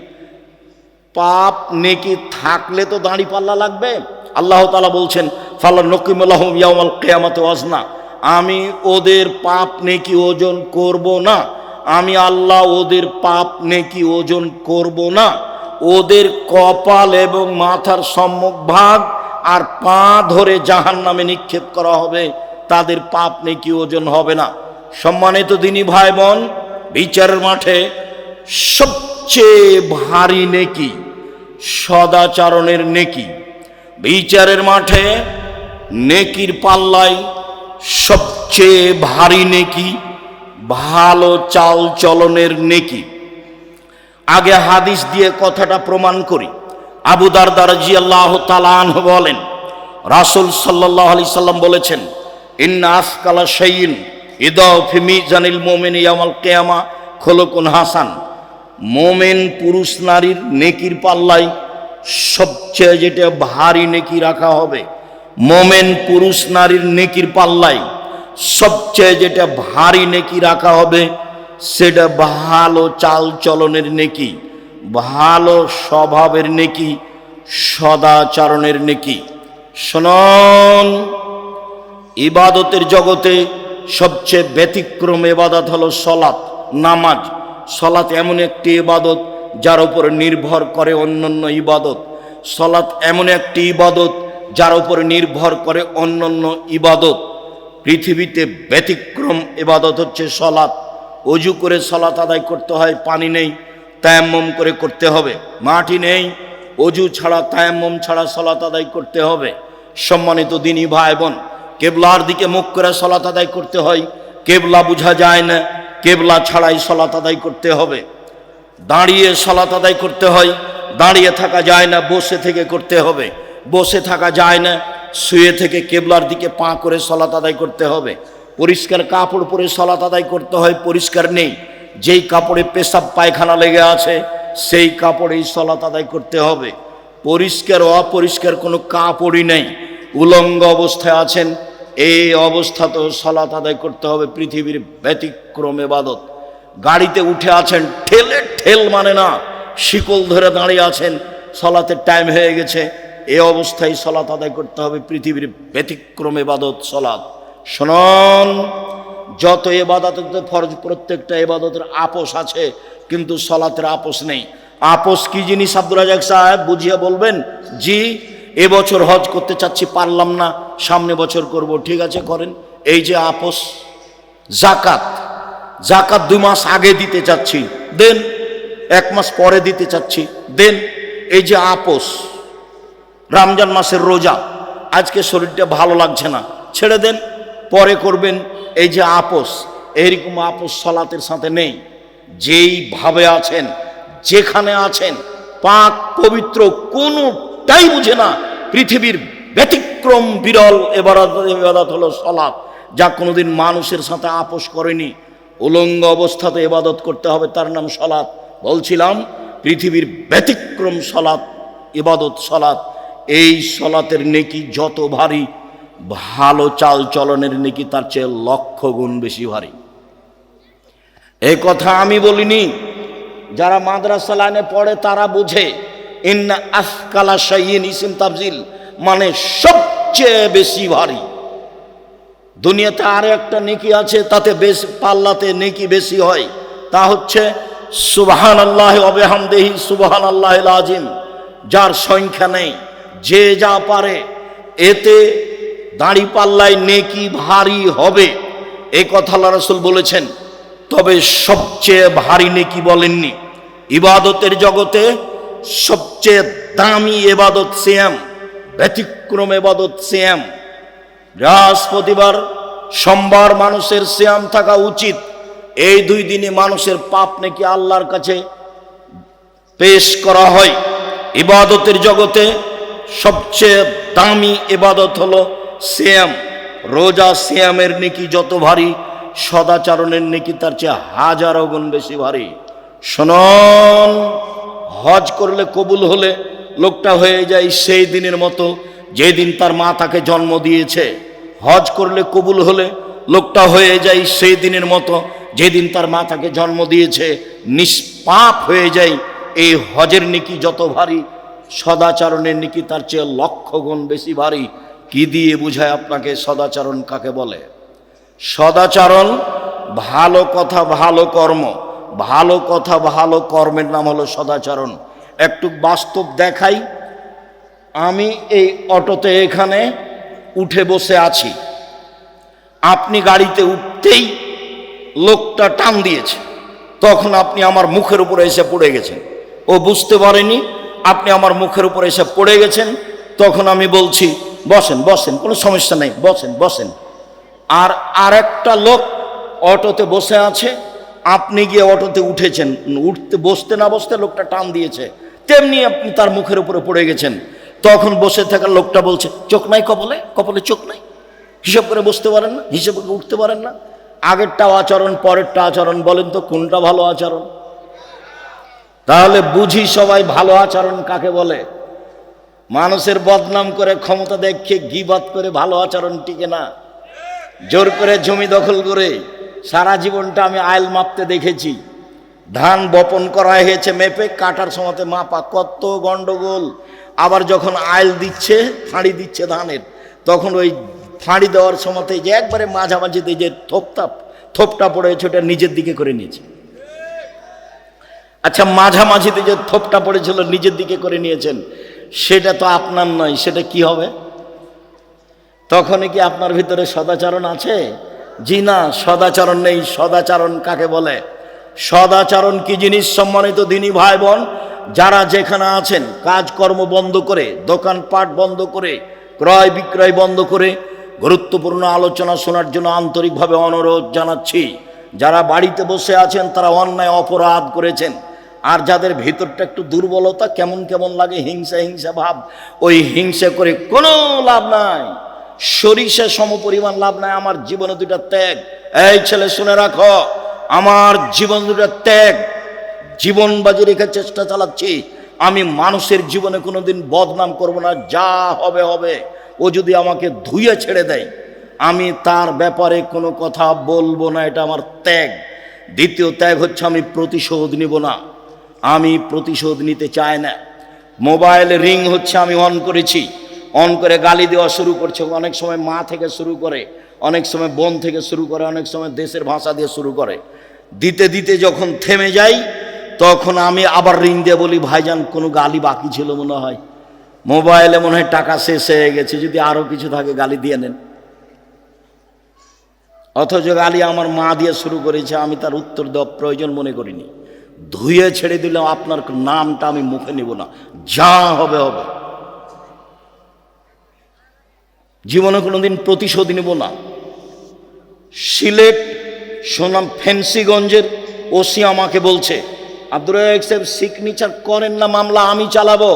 পাপ নেকি থাকলে তো দাঁড়ি পাল্লা লাগবে। আল্লাহ তাআলা বলছেন ফালা নকিমু লাহুম ইয়াউমাল কিয়ামাতি ওয়াজনা, আমি ওদের পাপ নেকি ওজন করব না। আমি আল্লাহ ওদের পাপ নেকি ওজন করব না। ওদের কপাল এবং মাথার সম্মুখ ভাগ আর পা ধরে জাহান্নামে নিক্ষেপ করা হবে, তাদের পাপ নেকি ওজন হবে না। সম্মানিত দিনী ভাই বোন, বিচারের মাঠে সবচেয়ে ভারী নেকি সদাচরণের নেকি। বিচারের মাঠে নেকির পাল্লায় সবচেয়ে ভারী নেকি ভালো চাল চলনের নেকি। আগে হাদিস দিয়ে কথাটা প্রমাণ করি। আবু দারদা রাদিয়াল্লাহু তাআলা আনহু বলেন, রাসূল সাল্লাল্লাহু আলাইহি সাল্লাম বলেছেন, ইন্না আসকালা শাইইন ইদাউ ফি মিজানিল মুমিনি ইয়াউমাল কিয়ামা খুলুকুন হাসান। মুমিন পুরুষ নারীর নেকির পাল্লায় সবচেয়ে যেটা ভারী নেকি রাখা হবে, মুমিন পুরুষ নারীর নেকির পাল্লায় সবচেয়ে যেটা ভারী নেকি রাখা হবে সেটা ভালো চাল চলনের নেকি, ভালো স্বভাবের নেকি, সদাচরণের নেকি। শুনুন, ইবাদতের জগতে সবচেয়ে ব্যতিক্রম ইবাদত হলো সলাত, নামাজ। সলাত এমন একটি ইবাদত যার উপর নির্ভর করে অন্যান্য ইবাদত। সলাত এমন একটি ইবাদত যার উপর নির্ভর করে অন্যান্য ইবাদত। পৃথিবীতে ব্যতিক্রম ইবাদত হচ্ছে সলাত। অজু করে সলাত আদায় করতে হয়, পানি নেই, তায়াম্মুম করে করতে হবে। মাটি নেই, অজু ছাড়া তায়াম্মুম ছাড়া সলাত আদায় করতে হবে। সম্মানিত দিনী ভাই বোন, কেবলার দিকে মুখ করে সলাত আদায় করতে হয়, কেবলা বোঝা যায় না, কেবলা ছাড়াই সলাত আদায় করতে হবে। দাঁড়িয়ে সলাত আদায় করতে হয়, দাঁড়িয়ে থাকা যায় না, বসে থেকে করতে হবে। বসে থাকা যায় না, শুয়ে থেকে কেবলার দিকে পা করে সলাত আদায় করতে হবে। পরিষ্কার কাপড় পরে সলাত আদায় করতে হয়, পরিষ্কার নেই, যেই কাপড়ে পেশাব পায়খানা লেগে আছে সেই কাপড়েই সলাত আদায় করতে হবে। পরিষ্কার অপরিষ্কার কোনো কাপড়ই নেই, উলঙ্গ অবস্থায় আছেন, এই অবস্থাতেও সলাত আদায় করতে হবে। পৃথিবীর ব্যতিক্রম ইবাদত। গাড়িতে উঠে আছেন, ঠেলে ঠেল মানে না, শিকল ধরে দাঁড়িয়ে আছেন, সলাতের টাইম হয়ে গেছে, এই অবস্থায় সলাত আদায় করতে হবে। পৃথিবীর ব্যতিক্রম ইবাদত সলাত। শুনুন, যত ইবাদত ফরজ, প্রত্যেকটা ইবাদতের আপোষ আছে, কিন্তু সলাতের আপোষ নেই। আপোষ কি জিনিস আব্দুর রাজাক সাহেব বুঝিয়ে বলবেন? জি, এবছর হজ করতে চাচ্ছি, পারলাম না, সামনে বছর করব। ঠিক আছে, করেন। এই যে আপোষ। জাকাত, জাকাত 2 মাস আগে দিতে চাচ্ছি, দেন। 1 মাস পরে দিতে চাচ্ছি, দেন। এই যে আপোষ। রমজান মাসের রোজা, আজকে শরীরটা ভালো লাগছে না, ছেড়ে দেন, পরে করবেন। এই যে আপোষ, এইরকম আপোষ সলাতের সাথে নেই। যেইভাবে আছেন, যেখানে আছেন, পাক পবিত্র, কোনোটাই বুঝে না। পৃথিবীর ব্যতিক্রম বিরল ইবাদত হলো সলাত, যা কোনোদিন মানুষের সাথে আপোষ করেনি। উলঙ্গ অবস্থাতে ইবাদত করতে হবে, তার নাম সলাত। বলছিলাম, পৃথিবীর ব্যতিক্রম সলাত, ইবাদত সলাত। এই সলাতের নেকি যত ভারী, ভালো চাল চলনের নেকি তার চেয়ে 1,00,000 গুণ বেশি ভারী। এই কথা আমি বলিনি, যারা মাদ্রাসা লাইনে পড়ে তারা বুঝে। ইন্না আসকালা শাইইন ইসম তাফজিল, মানে সবচেয়ে বেশি ভারী। দুনিয়াতে আর একটা নেকি আছে, তাতে বেশি, পাল্লাতে নেকি বেশি হয়, তা হচ্ছে সুবহানাল্লাহি ওয়া বিহামদিহি সুবহানাল্লাহিল আযীম, যার সংখ্যা নেই, যে যা পারে। এতে দাড়ি পাল্লায় নেকি ভারী হবে, এই কথা আল্লাহ রাসূল বলেছেন। তবে সবচেয়ে ভারী নেকি বলেননি। ইবাদতের জগতে সবচেয়ে দামি ইবাদত সিয়াম, ব্যতিক্রম ইবাদত সিয়াম। বৃহস্পতিবার, সোমবার মানুষের সিয়াম থাকা উচিত। এই 2 দিনে মানুষের পাপ নাকি আল্লাহর কাছে পেশ করা হয়। ইবাদতের জগতে সবচেয়ে দামি ইবাদত হলো সিয়াম। রোজা, সিয়ামের নেকি যত ভারী, সদাচরণের নেকি তার চেয়ে 1000 গুণ বেশি ভারী। শুনুন, হজ করলে কবুল হলে লোকটা হয়ে যায় সেই দিনের মতো যেদিন তার মা তাকে জন্ম দিয়েছে। হজ করলে কবুল হলে লোকটা হয়ে যায় সেই দিনের মতো যেদিন তার মা তাকে জন্ম দিয়েছে, নিষ্পাপ হয়ে যায়। এই হজের নেকি যত ভারী, সদাচরণের নেকি তার চেয়ে 1,00,000 গুণ বেশি ভারী। কি দিয়ে বুঝায় আপনাকে সদাচরণ কাকে বলে? সদাচরণ ভালো কথা, ভালো কর্ম। ভালো কথা, ভালো কর্মের নাম হলো সদাচরণ। একটু বাস্তব দেখাই। আমি এই অটোতে এখানে উঠে বসে আছি, আপনি গাড়িতে উঠতেই লোকটা টান দিয়েছে, তখন আপনি আমার মুখের উপরে এসে পড়ে গেছেন। ও বুঝতে পারেনি, আপনি আমার মুখের উপরে এসে পড়ে গেছেন। তখন আমি বলছি বসেন বসেন, কোনো সমস্যা নেই, বসেন বসেন। আর আরেকটা লোক অটোতে বসে আছে, আপনি গিয়ে অটোতে উঠেছেন, উঠতে বসতে না বসতে লোকটা টান দিয়েছে, তেমনি আপনি তার মুখের উপরে পড়ে গেছেন। তখন বসে থাকা লোকটা বলছে, চোখ নাই কপালে, কপালে চোখ নাই, হিসাব করে বসতে পারেন না, হিসাব করে উঠতে পারেন না। আগেরটাও আচরণ, পরেরটা আচরণ, বলেন তো কোনটা ভালো আচরণ? তাহলে বুঝি সবাই ভালো আচরণ কাকে বলে। মানুষের বদনাম করে, ক্ষমতা দেখিয়ে গীবত করে ভালো আচরণ টিকে না। জোর করে জমি দখল করে, সারা জীবনটা আমি আইল মাপতে দেখেছি। ধান বপন করা হয়েছে মেপে, কাটার সময়তে মাপা, কত গন্ডগোল। আবার যখন আইল দিচ্ছে, ফাঁড়ি দিচ্ছে ধানের, তখন ওই ফাঁড়ি দেওয়ার সময়তে যে একবারে মাঝামাঝিতে যে থোপটা পড়েছে ওটা নিজের দিকে করে নিয়েছে। আচ্ছা, মাঝামাঝিতে যে থোপটা পড়েছিল নিজের দিকে করে নিয়েছেন, সেটা তো আপনার নয়, সেটা কি হবে? তখনই কি আপনার ভিতরে সদাচরণ আছে? জি না, সদাচরণ নেই। সদাচরণ কাকে বলে? সদাচরণ কি জিনিস সম্মানিত দিনী ভাই বোন? যারা যেখানে আছেন কাজকর্ম বন্ধ করে, দোকানপাট বন্ধ করে, ক্রয় বিক্রয় বন্ধ করে গুরুত্বপূর্ণ আলোচনা শোনার জন্য আন্তরিকভাবে অনুরোধ জানাচ্ছি। যারা বাড়িতে বসে আছেন তারা অন্যায় অপরাধ করেছেন। আর যাদের ভিতরটা একটু দুর্বলতা, কেমন কেমন লাগে, হিংসা হিংসা ভাব, ওই হিংসা করে কোনো লাভ নাই, সরিষা সমপরিমাণ লাভ নাই। আমার জীবনে দুটা ত্যাগ। এই ছেলে শুনে রাখো, আমার জীবন দুটা ত্যাগ, জীবন বাজি রেখে চেষ্টা চালাচ্ছি। আমি মানুষের জীবনে কোনোদিন বদনাম করব না, যা হবে হবে। ও যদি আমাকে ধুয়ে ছেড়ে দেয়, আমি তার ব্যাপারে কোনো কথা বলবো না, এটা আমার ত্যাগ। দ্বিতীয় ত্যাগ হচ্ছে আমি প্রতিশোধ নিব না, আমি প্রতিশোধ নিতে চাই না। মোবাইল রিং হচ্ছে, আমি অন করেছি, অন করে গালি দেওয়া শুরু করছে। অনেক সময় মা থেকে শুরু করে, অনেক সময় বোন থেকে শুরু করে, অনেক সময় দেশের ভাষা দিয়ে শুরু করে। দিতে দিতে যখন থেমে যাই, তখন আমি আবার রিং দিয়ে বলি, ভাইজান কোনো গালি বাকি ছিল মনে হয়, মোবাইলে মনে হয় টাকা শেষ হয়ে গেছে, যদি আরো কিছু থাকে গালি দিয়ে নেন। অথচ গালি আমার মা দিয়ে শুরু করেছে, আমি তার উত্তর দেওয়া প্রয়োজন মনে করিনি। ধুয়ে ছেড়ে দিলাম, আপনার নামটা আমি মুখে নিব না, যা হবে হবে। জীবনে কোনোদিন প্রতিশোধ নিব না। সিলেট সুনাম ফেন্সিগঞ্জের ওসি আমাকে বলছে, আব্দুর রাজ্জাক সাহেব সিগনেচার করেন না, মামলা আমি চালাবো,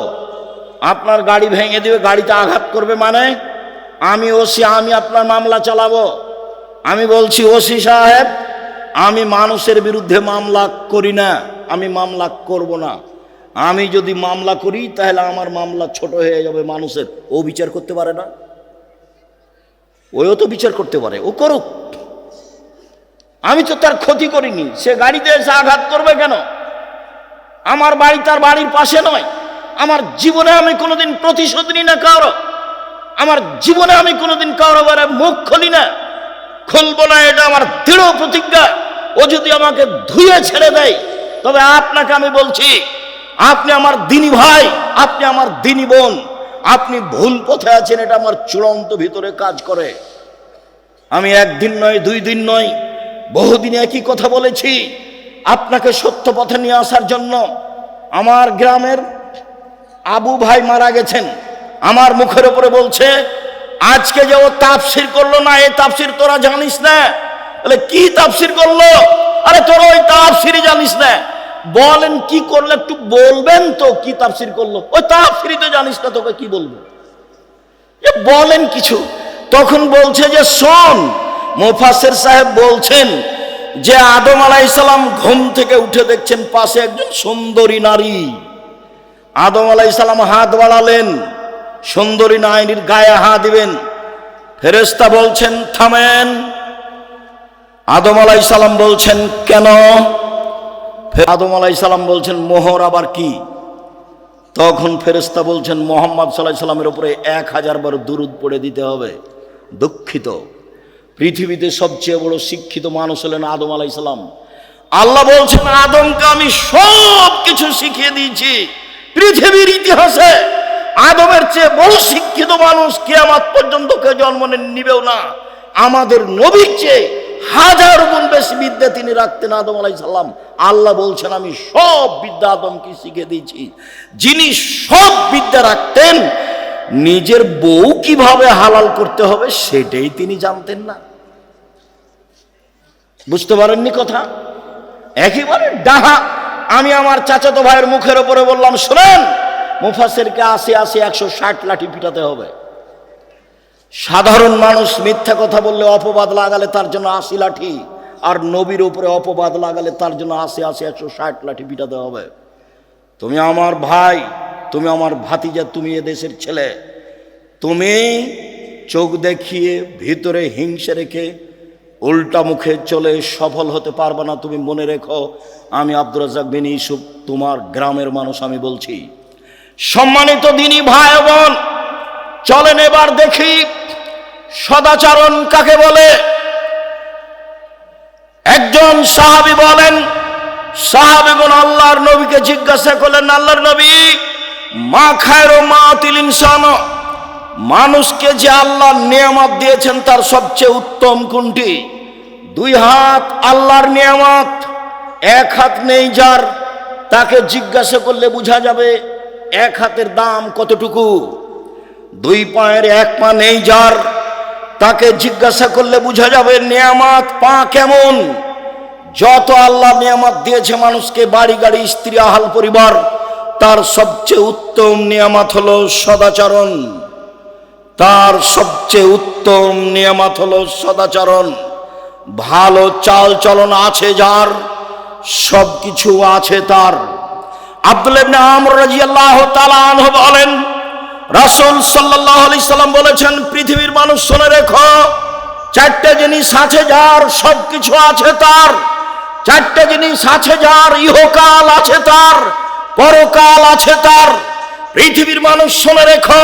আপনার গাড়ি ভেঙে দিবে, গাড়িতে আঘাত করবে, মানে আমি ওসি, আমি আপনার মামলা চালাবো। আমি বলছি, ওসি সাহেব, আমি মানুষের বিরুদ্ধে মামলা করি না, আমি মামলা করব না। আমি যদি মামলা করি তাহলে আমার মামলা ছোট হয়ে যাবে মানুষের। ও বিচার করতে পারে না? ওও তো বিচার করতে পারে, ও করুক। আমি তো তার ক্ষতি করিনি, সে গাড়িতে এসে আঘাত করবে কেন? আমার বাড়ি তার বাড়ির পাশে নয়। আমার জীবনে আমি কোনোদিন প্রতিশোধ নিই না কারো, আমার জীবনে আমি কোনোদিন কারো বারে মুখ খুলি না, খুলবো না, এটা আমার দৃঢ় প্রতিজ্ঞা। ও যদি আমাকে ধুয়ে ছেড়ে দেয়, তবে আপনাকে আমি বলছি, আপনি আমার দিনী ভাই, আপনি আমার দিনী বোন, আপনি ভুল পথে আছেন, এটা আমার চূড়ান্ত ভিতরে কাজ করে। আমি একদিন নয়, দুই দিন নয়, বহুদিন একই কথা বলেছি আপনাকে সত্য পথে নিয়ে আসার জন্য। আমার গ্রামের আবু ভাই মারা গেছেন, আমার মুখের উপরে বলছে, আজকে যে ও তাফসির করলো না, এই তাফসির তোরা জানিস না? বলে কি তাফসির করলো? আরে তোরা ওই তাফসিরই জানিস না। বলেন কি করলো, একটু বলবেন তো কি তাফসির করলো? ওই তাফসিরই তো জানিস না, তোকে কি বলবো, বলেন কিছু। তখন বলছে যে শোন, মুফাসসির সাহেব বলছেন যে আদম আলাইহিস সালাম ঘুম থেকে উঠে দেখছেন পাশে একজন সুন্দরী নারী। আদম আলাইহিস সালাম হাত বাড়ালেন, সুন্দরী নারীর গায়ে হাত দিবেন, ফেরেশতা বলছেন থামেন। আদম আলাইহিস সালাম বলছেন কেন? আদম আলাইহিস সালাম বলছেন মোহর আবার কি? তখন ফেরেশতা বলছেন মুহাম্মদ সাল্লাল্লাহু আলাইহি সাল্লামের উপরে 1000 বার দুরূদ পড়ে দিতে হবে। দুঃখিত, পৃথিবীতে সবচেয়ে বড় শিক্ষিত মানুষ হলেন আদম আলাইহিস সালাম। আল্লাহ বলছেন আদমকে আমি সব কিছু শিখিয়ে দিয়েছি। পৃথিবীর ইতিহাসে আদমের চেয়ে বড় শিক্ষিত মানুষ কিয়ামত পর্যন্ত কেউ জন্ম নিবেও না। আমাদের নবীর চেয়ে 1000 গুণ বেশি বিদ্যা তিনি রাখতেন আদম আলাইহিস সালাম। আল্লাহ বলছেন আমি সব বিদ্যা আদমকে শিখিয়ে দিয়েছি। যিনি সব বিদ্যা রাখতেন, নিজের বউ কিভাবে হালাল করতে হবে সেটাই তিনি জানতেন না। বুঝতে পারেননি কথা? একেবারে ডাহা। আমি আমার চাচাতো ভাইয়ের মুখের উপরে বললাম, শোনেন, মুফাসসিরকে ৮০ ১৬০ লাঠি পিটাতে হবে। সাধারণ মানুষ মিথ্যা কথা বললে অপবাদ লাগালে তার জন্য ৮০ লাঠি, আর নবীর উপরে অপবাদ লাগালে তার জন্য ৮০ ১৬০ লাঠি পিটাতে হবে। তুমি আমার ভাই, তুমি আমার ভাতিজা, তুমি এ দেশের ছেলে, তুমি চোখ দেখিয়ে ভিতরে হিংসে রেখে উল্টা মুখে চলে সফল হতে পারবে না। তুমি মনে রেখো, আমি আব্দুর রাজ্জাক বিন ইউসুফ তোমার গ্রামের মানুষ আমি বলছি। সম্মানিত দিনী ভাই বোন, চলেন এবার দেখি সদাচরণ কাকে বলে। একজন সাহাবী বলেন, সাহাবীগণ আল্লাহর নবীকে জিজ্ঞাসা করলেন, আল্লাহর নবী, মা খায়রু মাতিল ইনসান, মানুষকে যে আল্লাহ নিয়ামত দিয়েছেন তার সবচেয়ে উত্তম কোনটি? 2 হাত আল্লাহর নিয়ামত, 1 হাত নেই যার, তাকে জিজ্ঞাসা করলে বোঝা যাবে 1 হাতের দাম কতটুকু। 2 পায়ের 1 পা নেই যার, তাকে জিজ্ঞাসা করলে বোঝা যাবে নিয়ামত পা কেমন। যত আল্লাহ নিয়ামত দিয়েছে মানুষকে, বাড়ি গাড়ি স্ত্রী আহাল পরিবার, তার সবচেয়ে উত্তম নিয়ামত হলো সদাচরণ। তার সবচেয়ে উত্তম নিয়ামত হলো সদাচরণ। ভালো চাল চলন আছে যার, সবকিছু আছে তার। আব্দুল্লাহ ইবনে আমর রাদিয়াল্লাহু তাআলা আনহু বলেন, রাসূল সাল্লাল্লাহু আলাইহি সাল্লাম বলেছেন, পৃথিবীর মানুষ শুনে রেখো, 4টে জিনিস আছে যার, সবকিছু আছে তার। 4টে জিনিস আছে যার, ইহকাল আছে তার, পরকাল আছে তার। পৃথিবীর মানুষ শুনে রেখো,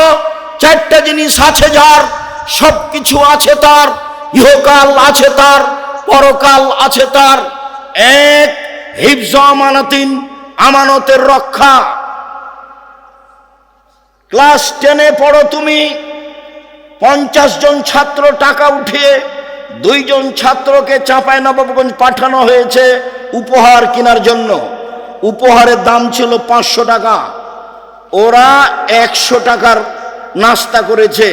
4টে জিনিস আছে যার, সবকিছু আছে তার, ইহকাল আছে তার, পরকাল আছে তার। 1, হিফজ আমানাতিন, আমানতের রক্ষা। ক্লাস 10-এ পড়ো তুমি, 50 জন ছাত্র টাকা উঠিয়ে 2 জন ছাত্রকে চাঁপাইনবাবগঞ্জ পাঠানো হয়েছে উপহার কেনার জন্য। উপহারের দাম ছিল 500 টাকা। ওরা 100 টাকার নাস্তা করেছে।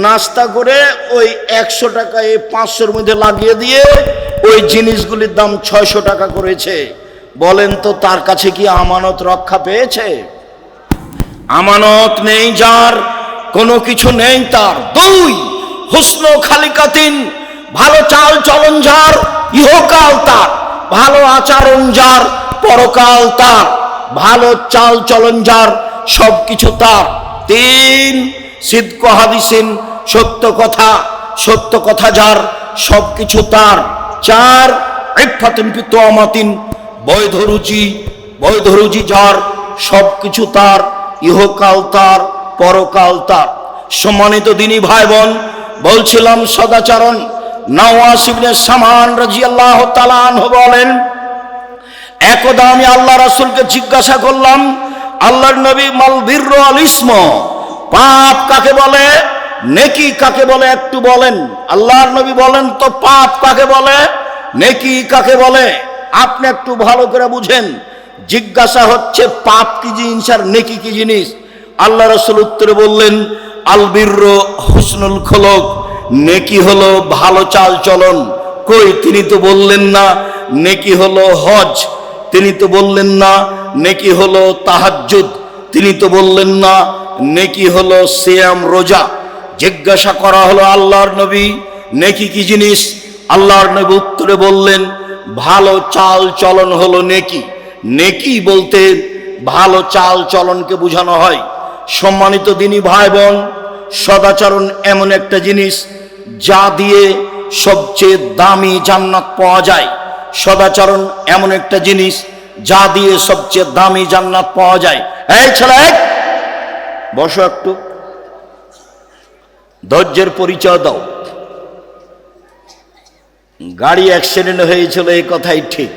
নাস্তা করে ওই 100 টাকা এই 500-র মধ্যে লাগিয়ে দিয়ে ওই জিনিসগুলির দাম 600 টাকা করেছে। বলেন তো তার কাছে কি আমানত রক্ষা পেয়েছে? আমানত নেই যার, কোনো কিছু নেই তার। 2, হুসনু খালিকাতিন, ভালো চাল চলন যার, ইহকাল তার। ভালো আচরণ যার, পরকাল তার। ভালো চাল চলন যার, সবকিছু তার। 3, সিদকু হাদিসিন, সত্য কথা যার, সবকিছু তার। 4, ইফাতিন ফি তুমাতিন, বৈধ রুজি যার, সবকিছু তার, ইহকাল তার, পরকাল তার। সম্মানিত দিনী ভাই বোন, বলছিলাম সদাচরণ। নওয়াস ইবনে সামান রাদিয়াল্লাহু তাআলা আনহু বলেন, একদা আমি আল্লাহ রাসূলকে জিজ্ঞাসা করলাম, আল্লাহর নবী, মাল বিররু আল ইসম, পাপ কাকে বলে, নেকি কাকে বলে একটু বলেন। আল্লাহর নবী বলেন, তো পাপ কাকে বলে, নেকি কাকে বলে? আপনি একটু ভালো করে বুঝেন। জিজ্ঞাসা হচ্ছে পাপ কি জিনিস আর নেকি কি জিনিস। আল্লাহ রাসূল উত্তরে বললেন, আল বিররু হুসনুল খুলুক, নেকি হলো ভালো চাল চলন। কই, তিনি তো বললেন না নেকি হলো হজ, তিনি তো বললেন না নেকি হলো তাহাজ্জুদ, তিনি তো বললেন না নেকি হলো সিয়াম রোজা। জিজ্ঞাসা করা হলো, আল্লাহর নবী নেকি কি জিনিস? আল্লাহর নবী উত্তরে বললেন, ভালো চাল চলন হলো নেকি। নেকি বলতে ভালো চাল চলনকে বোঝানো হয়। সম্মানিত দিনী ভাই বোন, সদাচরণ এমন একটা জিনিস যা দিয়ে সবচেয়ে দামি জান্নাত পাওয়া যায়। সদাচরণ এমন একটা জিনিস যা দিয়ে সবচেয়ে দামি জান্নাত পাওয়া যায়। এই ছেলে, বসো একটু, ধৈর্যের পরিচয় দাও। গাড়ি অ্যাক্সিডেন্ট হয়েছিল, এই কথাই ঠিক।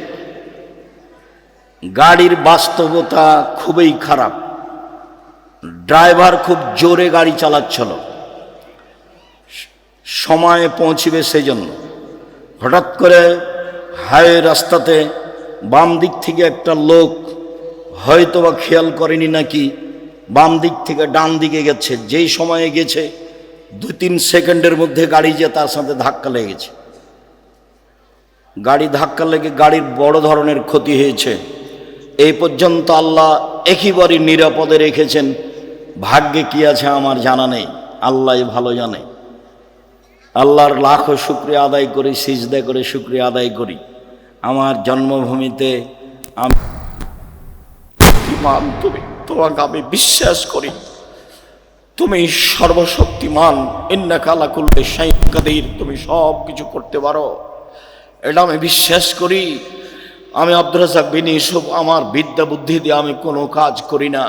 গাড়ির বাস্তবতা খুবই খারাপ। ড্রাইভার খুব জোরে গাড়ি চালাচ্ছিল, সময়ে পৌঁছিবে সেজন্য। হঠাৎ করে হাইওয়ে রাস্তাতে বাম দিক থেকে একটা লোক হয়তোবা খেয়াল করেনি নাকি, বাম দিক থেকে ডান দিকে গেছে। যেই সময়ে গেছে 2-3 সেকেন্ডের মধ্যে গাড়ি যে তার সাথে ধাক্কা লেগেছে। গাড়ি ধাক্কা লেগে গাড়ির বড় ধরনের ক্ষতি হয়েছে। এই পর্যন্ত আল্লাহ একেবারে নিরাপদে রেখেছেন। ভাগ্যে কি আছে আমার জানা নেই, আল্লাহই ভালো জানে। আল্লাহর লাখো শুকরিয়া আদায় করি, সিজদা করে শুকরিয়া আদায় করি। আমার জন্মভূমিতে আমি তোমাকে আমি বিশ্বাস করি, তুমি সর্বশক্তিমান, ইন্নাকা আলা কুল্লি শাইইন কাদির, তুমি সব কিছু করতে পারো, এটা আমি বিশ্বাস করি। আমি আব্দুর রাজ্জাক বিন ইউসুফ আমার বিদ্যা বুদ্ধি দিয়ে আমি কোনো কাজ করি না,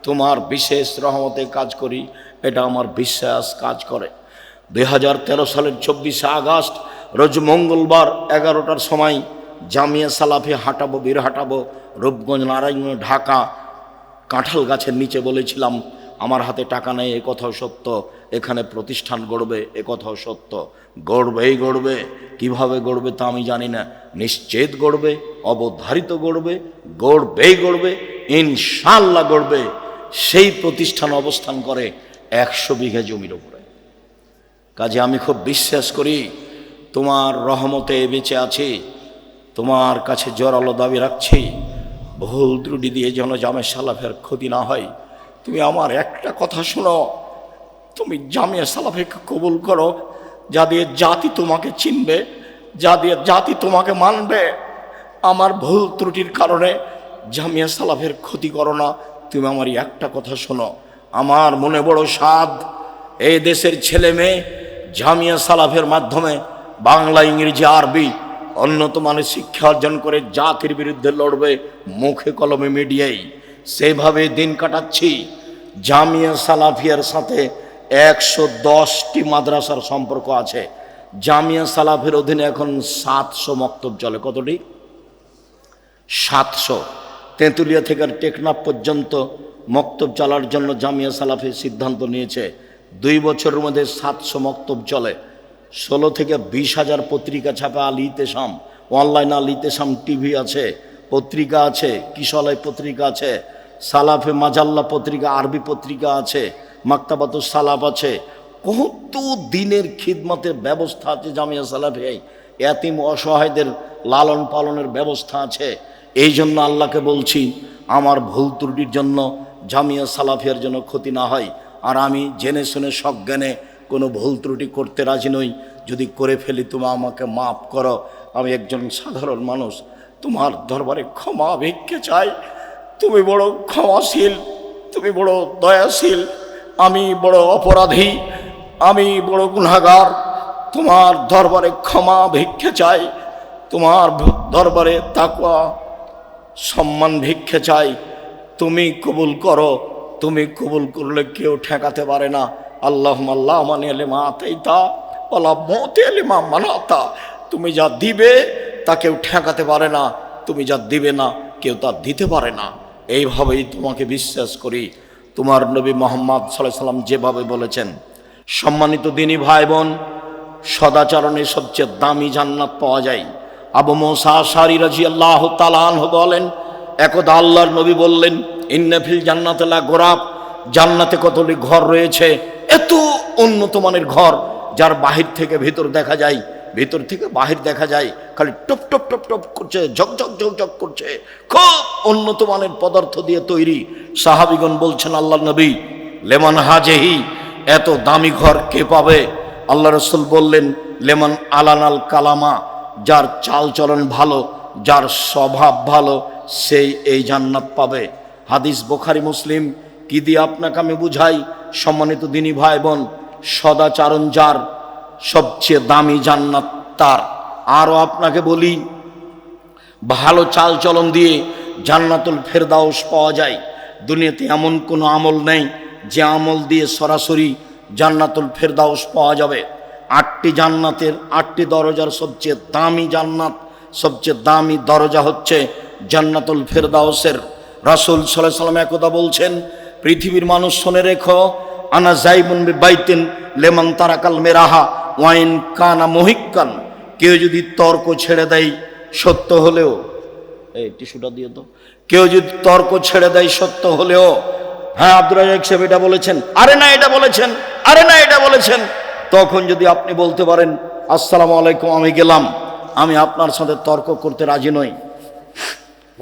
তোমার বিশেষ রহমতে কাজ করি, এটা আমার বিশ্বাস কাজ করে। 2013 সালের 24শে আগস্ট রোজ মঙ্গলবার 11টার সময় জামিয়া সালাফি হাঁটাবো, বীর হাঁটাবো, রূপগঞ্জ, নারায়ণগঞ্জ, ঢাকা। কাঁঠাল গাছের নিচে বলেছিলাম আমার হাতে টাকা নেই, এ কথাও সত্য। এখানে প্রতিষ্ঠান গড়বে, এ কথাও সত্য। গড়বেই গড়বে, কিভাবে গড়বে তা আমি জানি না, নিশ্চিত গড়বে, অবধারিত গড়বে, গড়বেই গড়বে, ইনশাআল্লাহ গড়বে। সেই প্রতিষ্ঠান অবস্থান করে 100 বিঘা জমির উপরে। কাজে আমি খুব বিশ্বাস করি তোমার রহমতে বেঁচে আছি, তোমার কাছে জোরালো দাবি রাখছি, ভুল ত্রুটি দিয়ে যেন জামে সালাফের ক্ষতি না হয়। তুমি আমার একটা কথা শোনো, তুমি জামিয়া সালাফিকে কবুল করো, যা দিয়ে জাতি তোমাকে চিনবে, যা দিয়ে জাতি তোমাকে মানবে। আমার ভুল ত্রুটির কারণে জামিয়া সালাফের ক্ষতি করো না। তুমি আমার একটা কথা শোনো, আমার মনে বড় সাধ, এই দেশের ছেলে মেয়ে জামিয়া সালাফের মাধ্যমে বাংলা, ইংরেজি, আরবি উন্নত মানের শিক্ষা অর্জন করে জাতির বিরুদ্ধে লড়বে, মুখে কলমে মিডিয়ায়। সেভাবে দিন কাটাচ্ছি। জামিয়া সালাফিয়ার সাথে 110টি মাদ্রাসার সম্পর্ক আছে। জামিয়া সালাফের অধীনে এখন 700 মক্তব চলে। কতটি? 700। তেঁতুলিয়া থেকে টেকনাফ পর্যন্ত মক্তব চালার জন্য জামিয়া সালাফি সিদ্ধান্ত নিয়েছে। 2 বছরের মধ্যে 700 মক্তব চলে। 16 থেকে 20,000 পত্রিকা ছাপে। আল ইতেসাম অনলাইন, আল ইতেসাম টিভি আছে, পত্রিকা আছে, কিশলয় পত্রিকা আছে, সালাফে মাজাল্লা পত্রিকা, আরবি পত্রিকা আছে, মাকতাবাতুস সালাফ আছে। কত দিনের খিদমতের ব্যবস্থা আছে জামিয়া সালাফে। এতিম অসহায়দের লালন পালনের ব্যবস্থা আছে। এই জন্য আল্লাহকে বলছি আমার ভুল ত্রুটির জন্য জামিয়া সালাফিয়ার জন্য ক্ষতি না হয়। আর আমি জেনে শুনে সজ্ঞানে কোনো ভুল ত্রুটি করতে রাজি নই। যদি করে ফেলি তুমি আমাকে মাফ করো। আমি একজন সাধারণ মানুষ, তোমার দরবারে ক্ষমা ভিক্ষে চাই। তুমি বড় ক্ষমাশীল, তুমি বড় দয়াশীল। আমি বড় অপরাধী, আমি বড় গুনাহগার। তোমার দরবারে ক্ষমা ভিক্ষে চাই, তোমার দরবারে তাকওয়া সম্মান ভিক্ষে চাই। তুমি কবুল করো, তুমি কবুল করলে কেউ ঠেকাতে পারে না। আল্লাহুম্মা লা মানিয়া লিমা আতাইতা ওয়ালা মুতিয়া লিমা মানাতা। তুমি যা দিবে তা কেউ ঠেকাতে পারে না, তুমি যা দিবে না কেউ তা দিতে পারে না। এইভাবেই তোমাকে বিশ্বাস করি। তোমার নবী মুহাম্মদ সাল্লাল্লাহু আলাইহি সাল্লাম যেভাবে বলেছেন, সম্মানিত দিনী ভাই বোন, সদাচরণে সবচেয়ে দামি জান্নাত পাওয়া যায়। আবু মুসা আশআরী রাদিয়াল্লাহু তাআলা আনহু বলেন, একদা আল্লাহর নবী বললেন, ইন্না ফিল জান্নাতি লা গুরাব, জান্নাতে কতগুলি ঘর রয়েছে, এত উন্নত মানের ঘর যার বাহির থেকে ভিতর দেখা যায়, ভিতর থেকে বাহির দেখা যায়, খালি টপ টপ টপ টপ করছে, ঝকঝক ঝকঝক করছে, খুব উন্নত মানের পদার্থ দিয়ে তৈরি। সাহাবীগণ বলছেন, আল্লাহর নবী, লেমান হাজেহি, এত দামি ঘর কে পাবে? আল্লাহ রাসূল বললেন, লেমান আলানাল কালামা, যার চাল চলন ভালো, যার স্বভাব ভালো, সেই এই জান্নাত পাবে। হাদিস বুখারী মুসলিম। কি দিয়ে আপনাকে আমি বুঝাই সম্মানিত দিনী ভাই বোন, সদাচারণ যার, সবচেয়ে দামি জান্নাত তার। আরও আপনাকে বলি, ভালো চাল চলন দিয়ে জান্নাতুল ফেরদাউস পাওয়া যায়। দুনিয়াতে এমন কোনো আমল নেই যে আমল দিয়ে সরাসরি জান্নাতুল ফেরদাউস পাওয়া যাবে। 8টি জান্নাতের 8টি দরজার সবচেয়ে দামি জান্নাত, সবচেয়ে দামি দরজা হচ্ছে জান্নাতুল ফেরদাউসের। রাসূল সাল্লাল্লাহু আলাইহি সাল্লাম একদা বলছেন, পৃথিবীর মানুষ শুনে রেখো, আনা যাইবুন বিবাইতিন লেমান তারাকাল মেরাহা ওয়াইন কানা মুহিক্কান। কেউ যদি তর্ক ছেড়ে দেয় সত্য হলেও, এই টিস্যুটা দিয়ে তো, কেউ যদি তর্ক ছেড়ে দেয় সত্য হলেও, হ্যাঁ আব্দুর রাজ্জাক সাহেব এটা বলেছেন, আরে না এটা বলেছেন, আরে না এটা বলেছেন, তখন যদি আপনি বলতে পারেন, আসসালামু আলাইকুম, আমি গেলাম, আমি আপনার সাথে তর্ক করতে রাজি নই।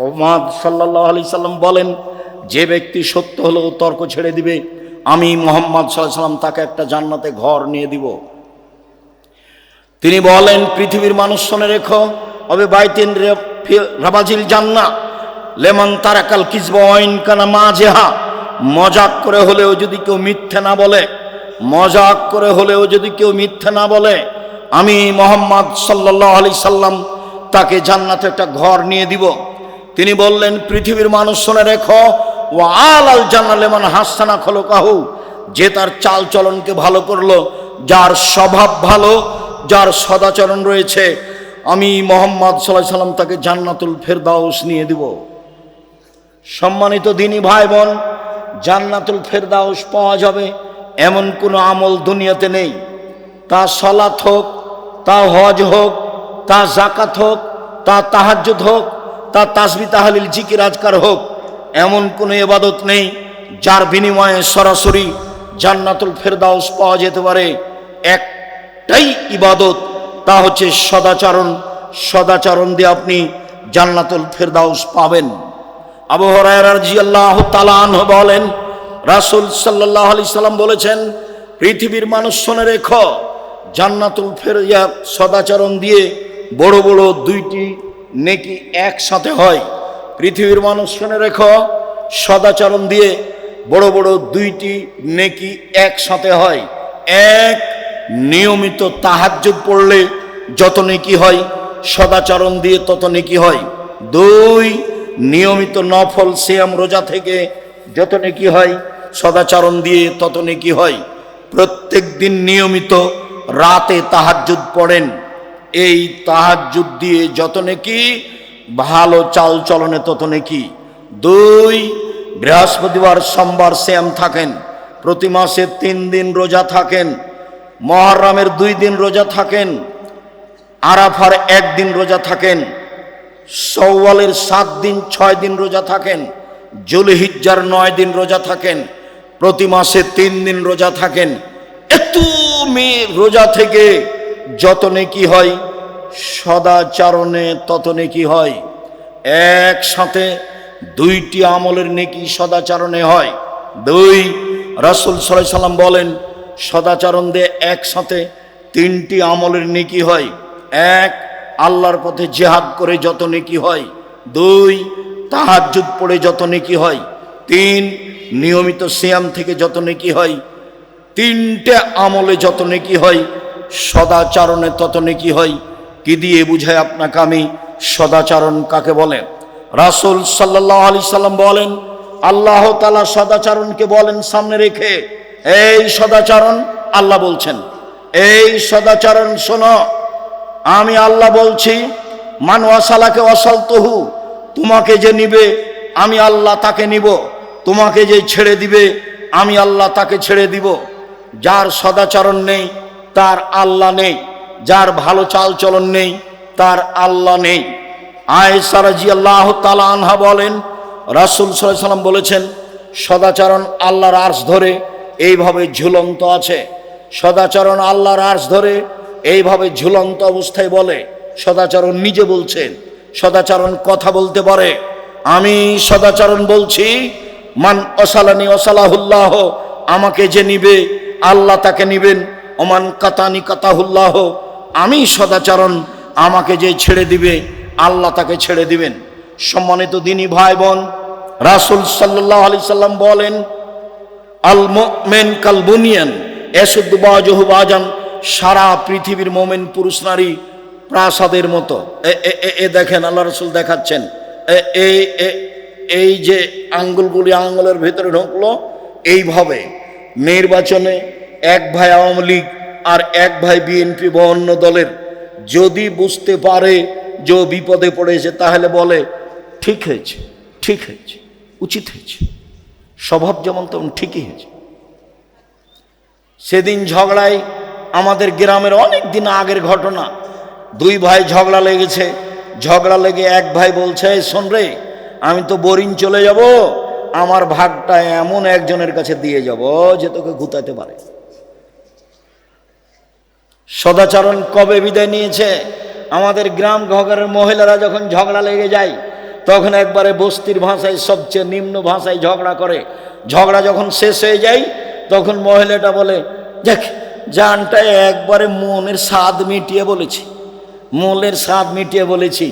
মুহাম্মদ সাল্লাল্লাহু আলাইহি সাল্লাম বলেন, যে ব্যক্তি সত্য হলেও তর্ক ছেড়ে দিবে, আমি মুহাম্মদ সাল্লাল্লাহু আলাইহি সাল্লাম তাকে একটা জান্নাতে ঘর নিয়ে দিব। তিনি বলেন, পৃথিবীর মানুষ শুনে রেখো, অবে বাইতিন রাবাজিল জান্নাহ লেমন তারাকাল কিযবা ওয়াইন কানা মাজেহা। মজাক করে হলেও যদি কেউ মিথ্যে না বলে, মজাক করে হলেও যদি কেউ মিথ্যে না বলে, আমি মুহাম্মদ সাল্লাল্লাহু আলাইহি সাল্লাম তাকে জান্নাতে একটা ঘর নিয়ে দিব। তিনি বললেন, পৃথিবীর মানুষ শুনে রেখো, ওয়া আলাল জান্নাহ লিমান হাসানা খলকাহু। যে তার চাল চলনকে ভালো করলো, যার স্বভাব ভালো, যার সদাচরণ রয়েছে, আমি মুহাম্মদ সাল্লাল্লাহু আলাইহি সাল্লাম তাকে জান্নাতুল ফেরদাউস নিয়ে দিব। সম্মানিত দিনী ভাই বোন, জান্নাতুল ফেরদাউস পাওয়া যাবে এমন কোনো আমল দুনিয়াতে নেই। তা সালাত হোক, তা হজ হোক, তা যাকাত হোক, তা তাহাজ্জুদ হোক, তা তাসবিহ তাহলিল জিকির আজকার হোক, এমন কোনো ইবাদত নেই যার বিনিময়ে সরাসরি জান্নাতুল ফেরদাউস পাওয়া যেতে পারে। একটাই ইবাদত, তা হচ্ছে সদাচরণ। সদাচরণ দিয়ে আপনি জান্নাতুল ফেরদাউস পাবেন। আবু হুরায়রা রাদিয়াল্লাহু তাআলা আনহু বলেন, রাসূল সাল্লাল্লাহু আলাইহি সাল্লাম বলেছেন, পৃথিবীর মানুষ শুনে রেখো, জান্নাতুল ফেরদাউস সদাচরণ দিয়ে বড় বড় দুইটি নেকি একসাথে হয়। পৃথিবীর মানুষ শুনে রেখো, সদাচরণ দিয়ে বড় বড় দুইটি নেকি একসাথে হয়। এক, নিয়মিত তাহাজ্জুদ পড়লে যত নেকি হয়, সদাচরণ দিয়ে তত নেকি হয়। দুই, নিয়মিত নফল সিয়াম রোজা থেকে যত নেকি হয়, সদাচরণ দিয়ে তত নেকি হয়। প্রত্যেক দিন নিয়মিত রাতে তাহাজ্জুদ পড়েন, এই তাহাজ্জুদ দিয়ে যত নেকি, ভালো চাল চলনে তত নেকি। দুই, বৃহস্পতিবার সোমবার সিয়াম থাকেন, প্রতি মাসে 3 দিন রোজা থাকেন, মুহররমের 2 দিন রোজা থাকেন, আরাফার 1 দিন রোজা থাকেন, শাওয়ালের 7 দিন 6 দিন রোজা থাকেন, যুলহিজ্জার 9 দিন রোজা থাকেন, প্রতি মাসে 3 দিন রোজা থাকেন। এত রোজা থেকে যত নেকি হয়, সদাচরণে তত নেকি হয়। একসাথে দুইটি আমলের নেকি সদাচরণে হয়। দুই, রাসূল সাল্লাল্লাহু আলাইহি সাল্লাম বলেন, সদাচরণ দিয়ে একসাথে 3টি আমলের নেকি হয়। এক, আল্লাহর পথে জিহাদ করে যত নেকি হয়। দুই, তাহাজ্জুদ পড়ে যত নেকি হয়। তিন, নিয়মিত সিয়াম থেকে যত নেকি হয়। 3টে আমলে যত নেকি হয়, সদাচরণে তত নেকি হয়। কি দিয়ে বুঝাই আপনাকে আমি সদাচরণ কাকে বলে? রাসূল সাল্লাল্লাহু আলাইহি সাল্লাম বলেন, আল্লাহ তাআলা সদাচরণকে বলেন সামনে রেখে, এই সদাচরণ, আল্লাহ বলছেন, এই সদাচরণ শোনো, আমি আল্লাহ বলছি, মান ওয়াসালাকে ওয়াসালতুহু, তোমাকে যে নিবে আমি আল্লাহ তাকে নিব, তোমাকে যে ছেড়ে দিবে আমি আল্লাহ তাকে ছেড়ে দিব। যার সদাচরণ নেই তার আল্লাহ নেই, যার ভালো চাল চলন নেই তার আল্লাহ নেই। আয়েশা রাদিয়াল্লাহু তাআলা আনহা বলেন, রাসূল সাল্লাল্লাহু আলাইহি সাল্লাম বলেছেন, সদাচরণ আল্লাহর আরশ ধরে এইভাবে ঝুলন্ত আছে। সদাচরণ আল্লাহর আরশ ধরে এইভাবে ঝুলন্ত অবস্থায় বলে। সদাচরণ নিজে বলছেন, সদাচরণ কথা বলতে পারে। আমি সদাচরণ বলছি, মান ওয়াসালানি ওয়াসালাহুল্লাহ, আমাকে যে নিবে আল্লাহ তাকে নিবেন। ওমান কাতানি কাতাহুল্লাহ, আমি সদাচরণ, আমাকে যে ছেড়ে দিবে আল্লাহ তাকে ছেড়ে দিবেন। সম্মানিত দিনী ভাই বোন, রাসূল সাল্লাল্লাহু আলাইহি সাল্লাম বলেন, আল মুমিন কাল বুনিয়ান ইয়াসুদ্দু বাযুহু বাযান, সারা পৃথিবীর মুমিন পুরুষ নারী প্রাসাদের মতো। এ দেখেন, আল্লাহ রাসূল দেখাচ্ছেন, এই যে আঙ্গুলগুলি আঙ্গুলের ভেতরে ঢুকলো, এইভাবে নির্বাচনে এক ভাই আওয়ামী লীগ আর এক ভাই বিএনপি বা অন্য দলের যদি বুঝতে পারে যে বিপদে পড়েছে, তাহলে বলে ঠিক হয়েছে, ঠিক হয়েছে, উচিত হয়েছে, স্বভাব যেমন তেমন ঠিকই হয়েছে। সেদিন ঝগড়ায়, আমাদের গ্রামের অনেক দিন আগের ঘটনা, 2 ভাই ঝগড়া লেগেছে। ঝগড়া লেগে এক ভাই বলছে, শোন রে, আমি তো বোরিং চলে যাব, আমার ভাগটা এমন একজনের কাছে দিয়ে যাব যে তোকে গুতাতে পারে। সদাচরণ কবে বিদায় নিয়েছে? আমাদের গ্রাম ঘরের মহিলারা যখন ঝগড়া লেগে যায়, তখন একবারে বস্তির ভাষায় সবচেয়ে নিম্ন ভাষায় ঝগড়া করে। ঝগড়া যখন শেষ হয়ে যায় তখন মহিলাটা বলে, দেখ জানটা একবারে মনের স্বাদ মিটিয়ে বলেছি, মনের স্বাদ মিটিয়ে বলেছি।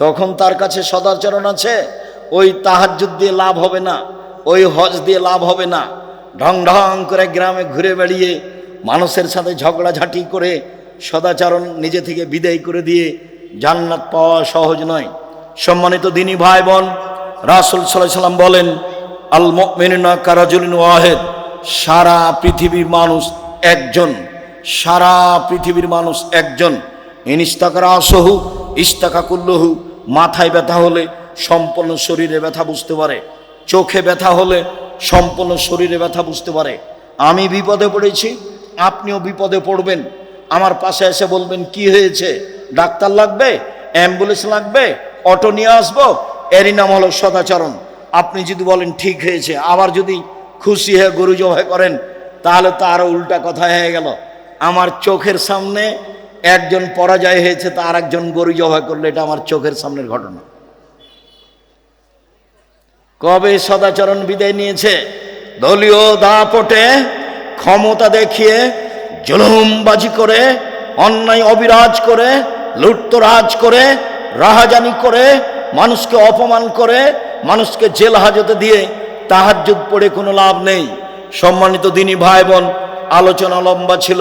তখন তার কাছে সদাচরণ আছে, ওই তাহাজ্জুদ দিয়ে লাভ হবে না, ওই হজ দিয়ে লাভ হবে না। ঢং ঢং করে গ্রামে ঘুরে বেড়িয়ে মানুষের সাথে ঝগড়াঝাঁটি করে সদাচরণ নিজে থেকে বিদায় করে দিয়ে জান্নাত পাওয়া সহজ নয়। সম্মানিত দিনী ভাই বোন, রাসূল সাল্লাল্লাহু আলাইহি ওয়াসাল্লাম বলেন, আল মুমিনুনা কারাজুলিন ওয়াহিদ, সারা পৃথিবীর মানুষ একজন, সারা পৃথিবীর মানুষ একজন। ইনিস্তাকারা আসহু ইস্তাকা কুল্লহু, মাথায় ব্যথা হলে সম্পূর্ণ শরীরে ব্যথা বুঝতে পারে, চোখে ব্যথা হলে সম্পূর্ণ শরীরে ব্যথা বুঝতে পারে। আমি বিপদে পড়েছি, আপনিও বিপদে পড়বেন, আমার পাশে এসে বলবেন কি হয়েছে, ডাক্তার লাগবে, অ্যাম্বুলেন্স লাগবে, অটো নিয়ে আসবো, এরই নাম হলো সদাচরণ। আপনি যদি বলেন ঠিক হয়েছে, আবার যদি খুশি হয়ে গরু জবাই করেন, তাহলে তো আরো উল্টা কথা হয়ে গেল। আমার চোখের সামনে একজন পরাজয় হয়েছে, তার একজন গরু জবাই করলে, এটা আমার চোখের সামনের ঘটনা। কবে সদাচরণ বিদায় নিয়েছে? দলীয় দাপটে ক্ষমতা দেখিয়ে জুলুমবাজি করে, অন্যায় অবিরাজ করে, লুটতরাজ করে, রাহাজানি করে, মানুষকে অপমান করে, মানুষকে জেল হাজতে দিয়ে তাহাজ্জুদ পড়ে কোনো লাভ নেই। সম্মানিত দিনী ভাই বোন, আলোচনা লম্বা ছিল,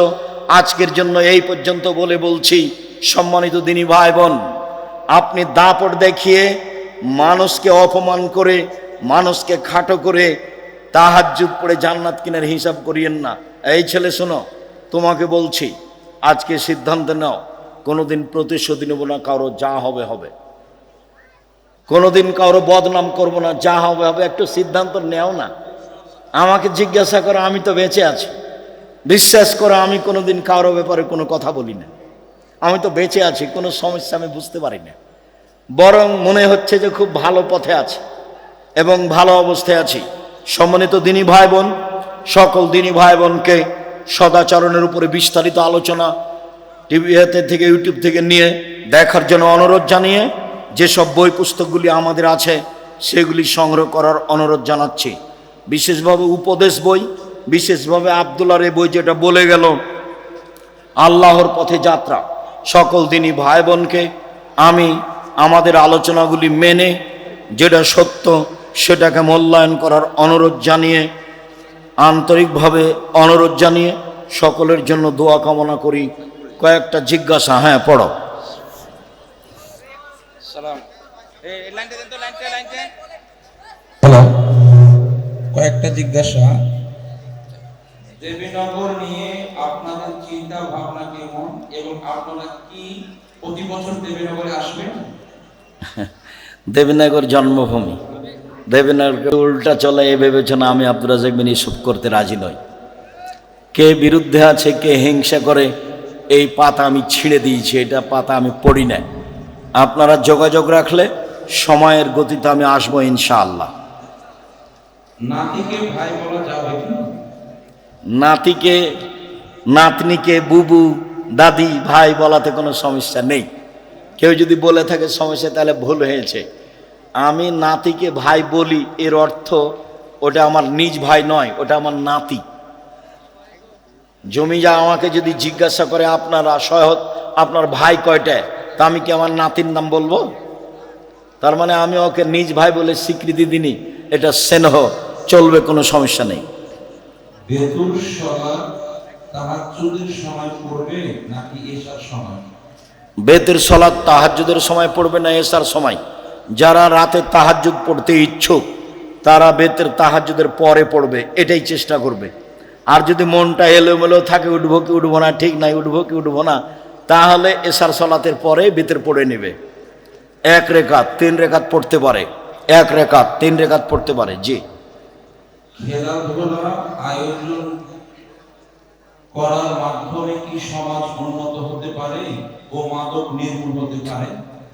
আজকের জন্য এই পর্যন্ত বলে বলছি, সম্মানিত দিনী ভাই বোন, আপনি দাপট দেখিয়ে মানুষকে অপমান করে, মানুষকে খাটো করে তাহাজ্জুদ পড়ে জান্নাত কিনার হিসাব করিয়েন না। এই ছেলে শোনো, তোমাকে বলছি, আজকে সিদ্ধান্ত নাও, কোনোদিন প্রতিশোধ নেব না কারো, যা হবে হবে। কোনোদিন কারো বদনাম করব না, যা হবে হবে। একটু সিদ্ধান্ত নেও না। আমাকে জিজ্ঞাসা করো, আমি তো বেঁচে আছি। বিশ্বাস করো, আমি কোনোদিন কারো ব্যাপারে কোনো কথা বলি না। আমি তো বেঁচে আছি, কোনো সমস্যা আমি বুঝতে পারি না। বরং মনে হচ্ছে যে খুব ভালো পথে আছি এবং ভালো অবস্থায় আছি। সম্মানিত দিনী ভাই বোন, সকল দিনী ভাই বোনকে সদাচরণের উপরে বিস্তারিত আলোচনা টিভি থেকে, ইউটিউব থেকে নিয়ে দেখার জন্য অনুরোধ জানিয়ে, যেসব বই পুস্তকগুলি আমাদের আছে সেগুলি সংগ্রহ করার অনুরোধ জানাচ্ছি। বিশেষভাবে উপদেশ বই, বিশেষভাবে আব্দুল্লাহর এই বই, যেটা বলে গেল আল্লাহর পথে যাত্রা। সকল দিনী ভাই বোনকে আমি আমাদের আলোচনাগুলি মেনে যেটা সত্য সেটাকে মূল্যায়ন করার অনুরোধ জানিয়ে, আন্তরিকভাবে অনুরোধ জানিয়ে সকলের জন্য দোয়া কামনা করি। কয়েকটা জিজ্ঞাসা, হ্যাঁ পড়ো। হ্যালো, কয়েকটা জিজ্ঞাসা। দেবীনগর নিয়ে আপনাদের চিন্তা ভাবনা কেমন এবং আপনারা কি প্রতি বছর দেবীনগরে আসবেন? দেবীনগর জন্মভূমি, দেবীনগরকে উল্টা চলে এ বিবেচনা আমি আব্দুর রাজ্জাক বিন ইউসুফ করতে রাজি নই। কে বিরুদ্ধে আছে, কে হিংসা করে, এই পাতা আমি ছিঁড়ে দিয়েছি, এটা পাতা আমি পড়ি না। আপনারা যোগাযোগ রাখলে সময়ের গতিতে আমি আসবো ইনশাআল্লাহ। নাতিকে ভাই বলা যাবে কি? নাতিকে, নাতনিকে বুবু, দাদি, ভাই বলাতে কোনো সমস্যা নেই। কেউ যদি বলে থাকে সমস্যা, তাহলে ভুল হয়েছে। আমি নাতিকে ভাই বলি, এর অর্থ ওটা আমার নিজ ভাই নয়, ওটা আমার নাতি। জমিজা আমাকে যদি জিজ্ঞাসা করে আপনারা সহজ আপনার ভাই কয়টা, তা আমি কি আমার নাতির নাম বলবো? তার মানে আমি ওকে নিজ ভাই বলে স্বীকৃতি দিনি, এটা স্নেহ, চলবে, কোনো সমস্যা নেই। বেতুর সালাত তাহাজ্জুদের সময় পড়বে নাকি এশার সময়? বেতের সলাৎ তাহাজ্জুদের সময় পড়বে না এশার সময়? যারা রাতে তাহাজ্জুদ পড়তে ইচ্ছুক তারা বেতের তাহাজ্জুদের পরে পড়বে, এটাই চেষ্টা করবে। আর যদি মনটা এলোমেলো থাকে, উঠবো কি উঠবো না, ঠিক নাই, উঠবো কি উঠবো না, তাহলে এশার সলাতের পরে বেতের পড়ে নেবে। 1 রেখাত 3 রেখাত পড়তে পারে, 1 রেখাত 3 রেখাত পড়তে পারে। জি। খেলাধুলা আয়োজন করার মাধ্যমে কি সমাজ উন্নত হতে পারে ও মাদক নির্মূল হতে পারে?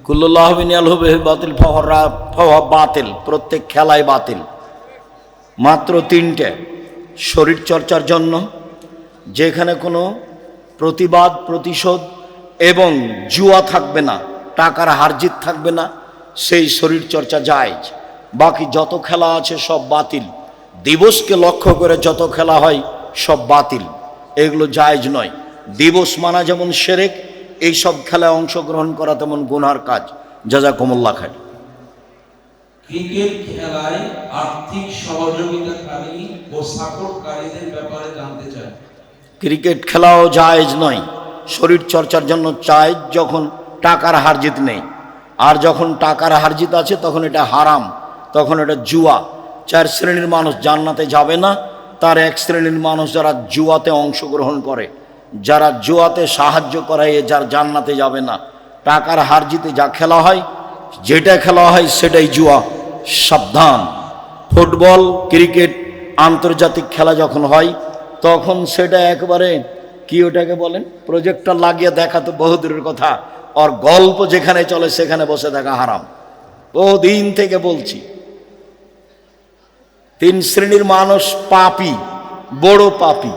কুল্লুল্লাহ বিনিয়াল হবে বাতিল ফাওয়া বাতিল, প্রত্যেক খেলাই বাতিল। মাত্র 3টে শরীর চর্চার জন্য, যেখানে কোনো প্রতিবাদ, প্রতিশোধ এবং জুয়া থাকবে না, টাকার হারজিত থাকবে না, সেই শরীর চর্চা জায়েজ। বাকি যত খেলা আছে সব বাতিল। দিবসকে লক্ষ্য করে যত খেলা হয় সব বাতিল, এগুলো জায়েজ নয়। দিবস মানা যেমন শিরক, এইসব খেলায় অংশগ্রহণ করা তেমন গুনার কাজ। জাযাকুমুল্লাহ খাইর। ক্রিকেট খেলায় আর্থিক সহযোগিতাকারী ও সাপোর্টকারীদের ব্যাপারে জানতে চাই। ক্রিকেট খেলাও জায়েজ নয়। শরীর চর্চার জন্য জায়েজ যখন টাকার হারজিত নেই, আর যখন টাকার হারজিত আছে তখন এটা হারাম, তখন এটা জুয়া। 4 শ্রেণীর মানুষ জান্নাতে যাবে না। তার 1 শ্রেণীর মানুষ যারা জুয়াতে অংশগ্রহণ করে, যারা জুয়াতে সাহায্য করায়, যার জান্নাতে যাবে না। টাকার হারজিতে যা খেলা হয়, যেটা খেলা হয় সেটাই জুয়া। সাবধান। ফুটবল, ক্রিকেট, আন্তর্জাতিক খেলা যখন হয় তখন সেটা একবারে কি ওটাকে বলেন, প্রজেক্টর লাগিয়ে দেখা তো বহুদূরের কথা, আর গল্প যেখানে চলে সেখানে বসে থাকা হারাম। বহুদিন থেকে বলছি। 3 শ্রেণীর মানুষ পাপী, বড় পাপী।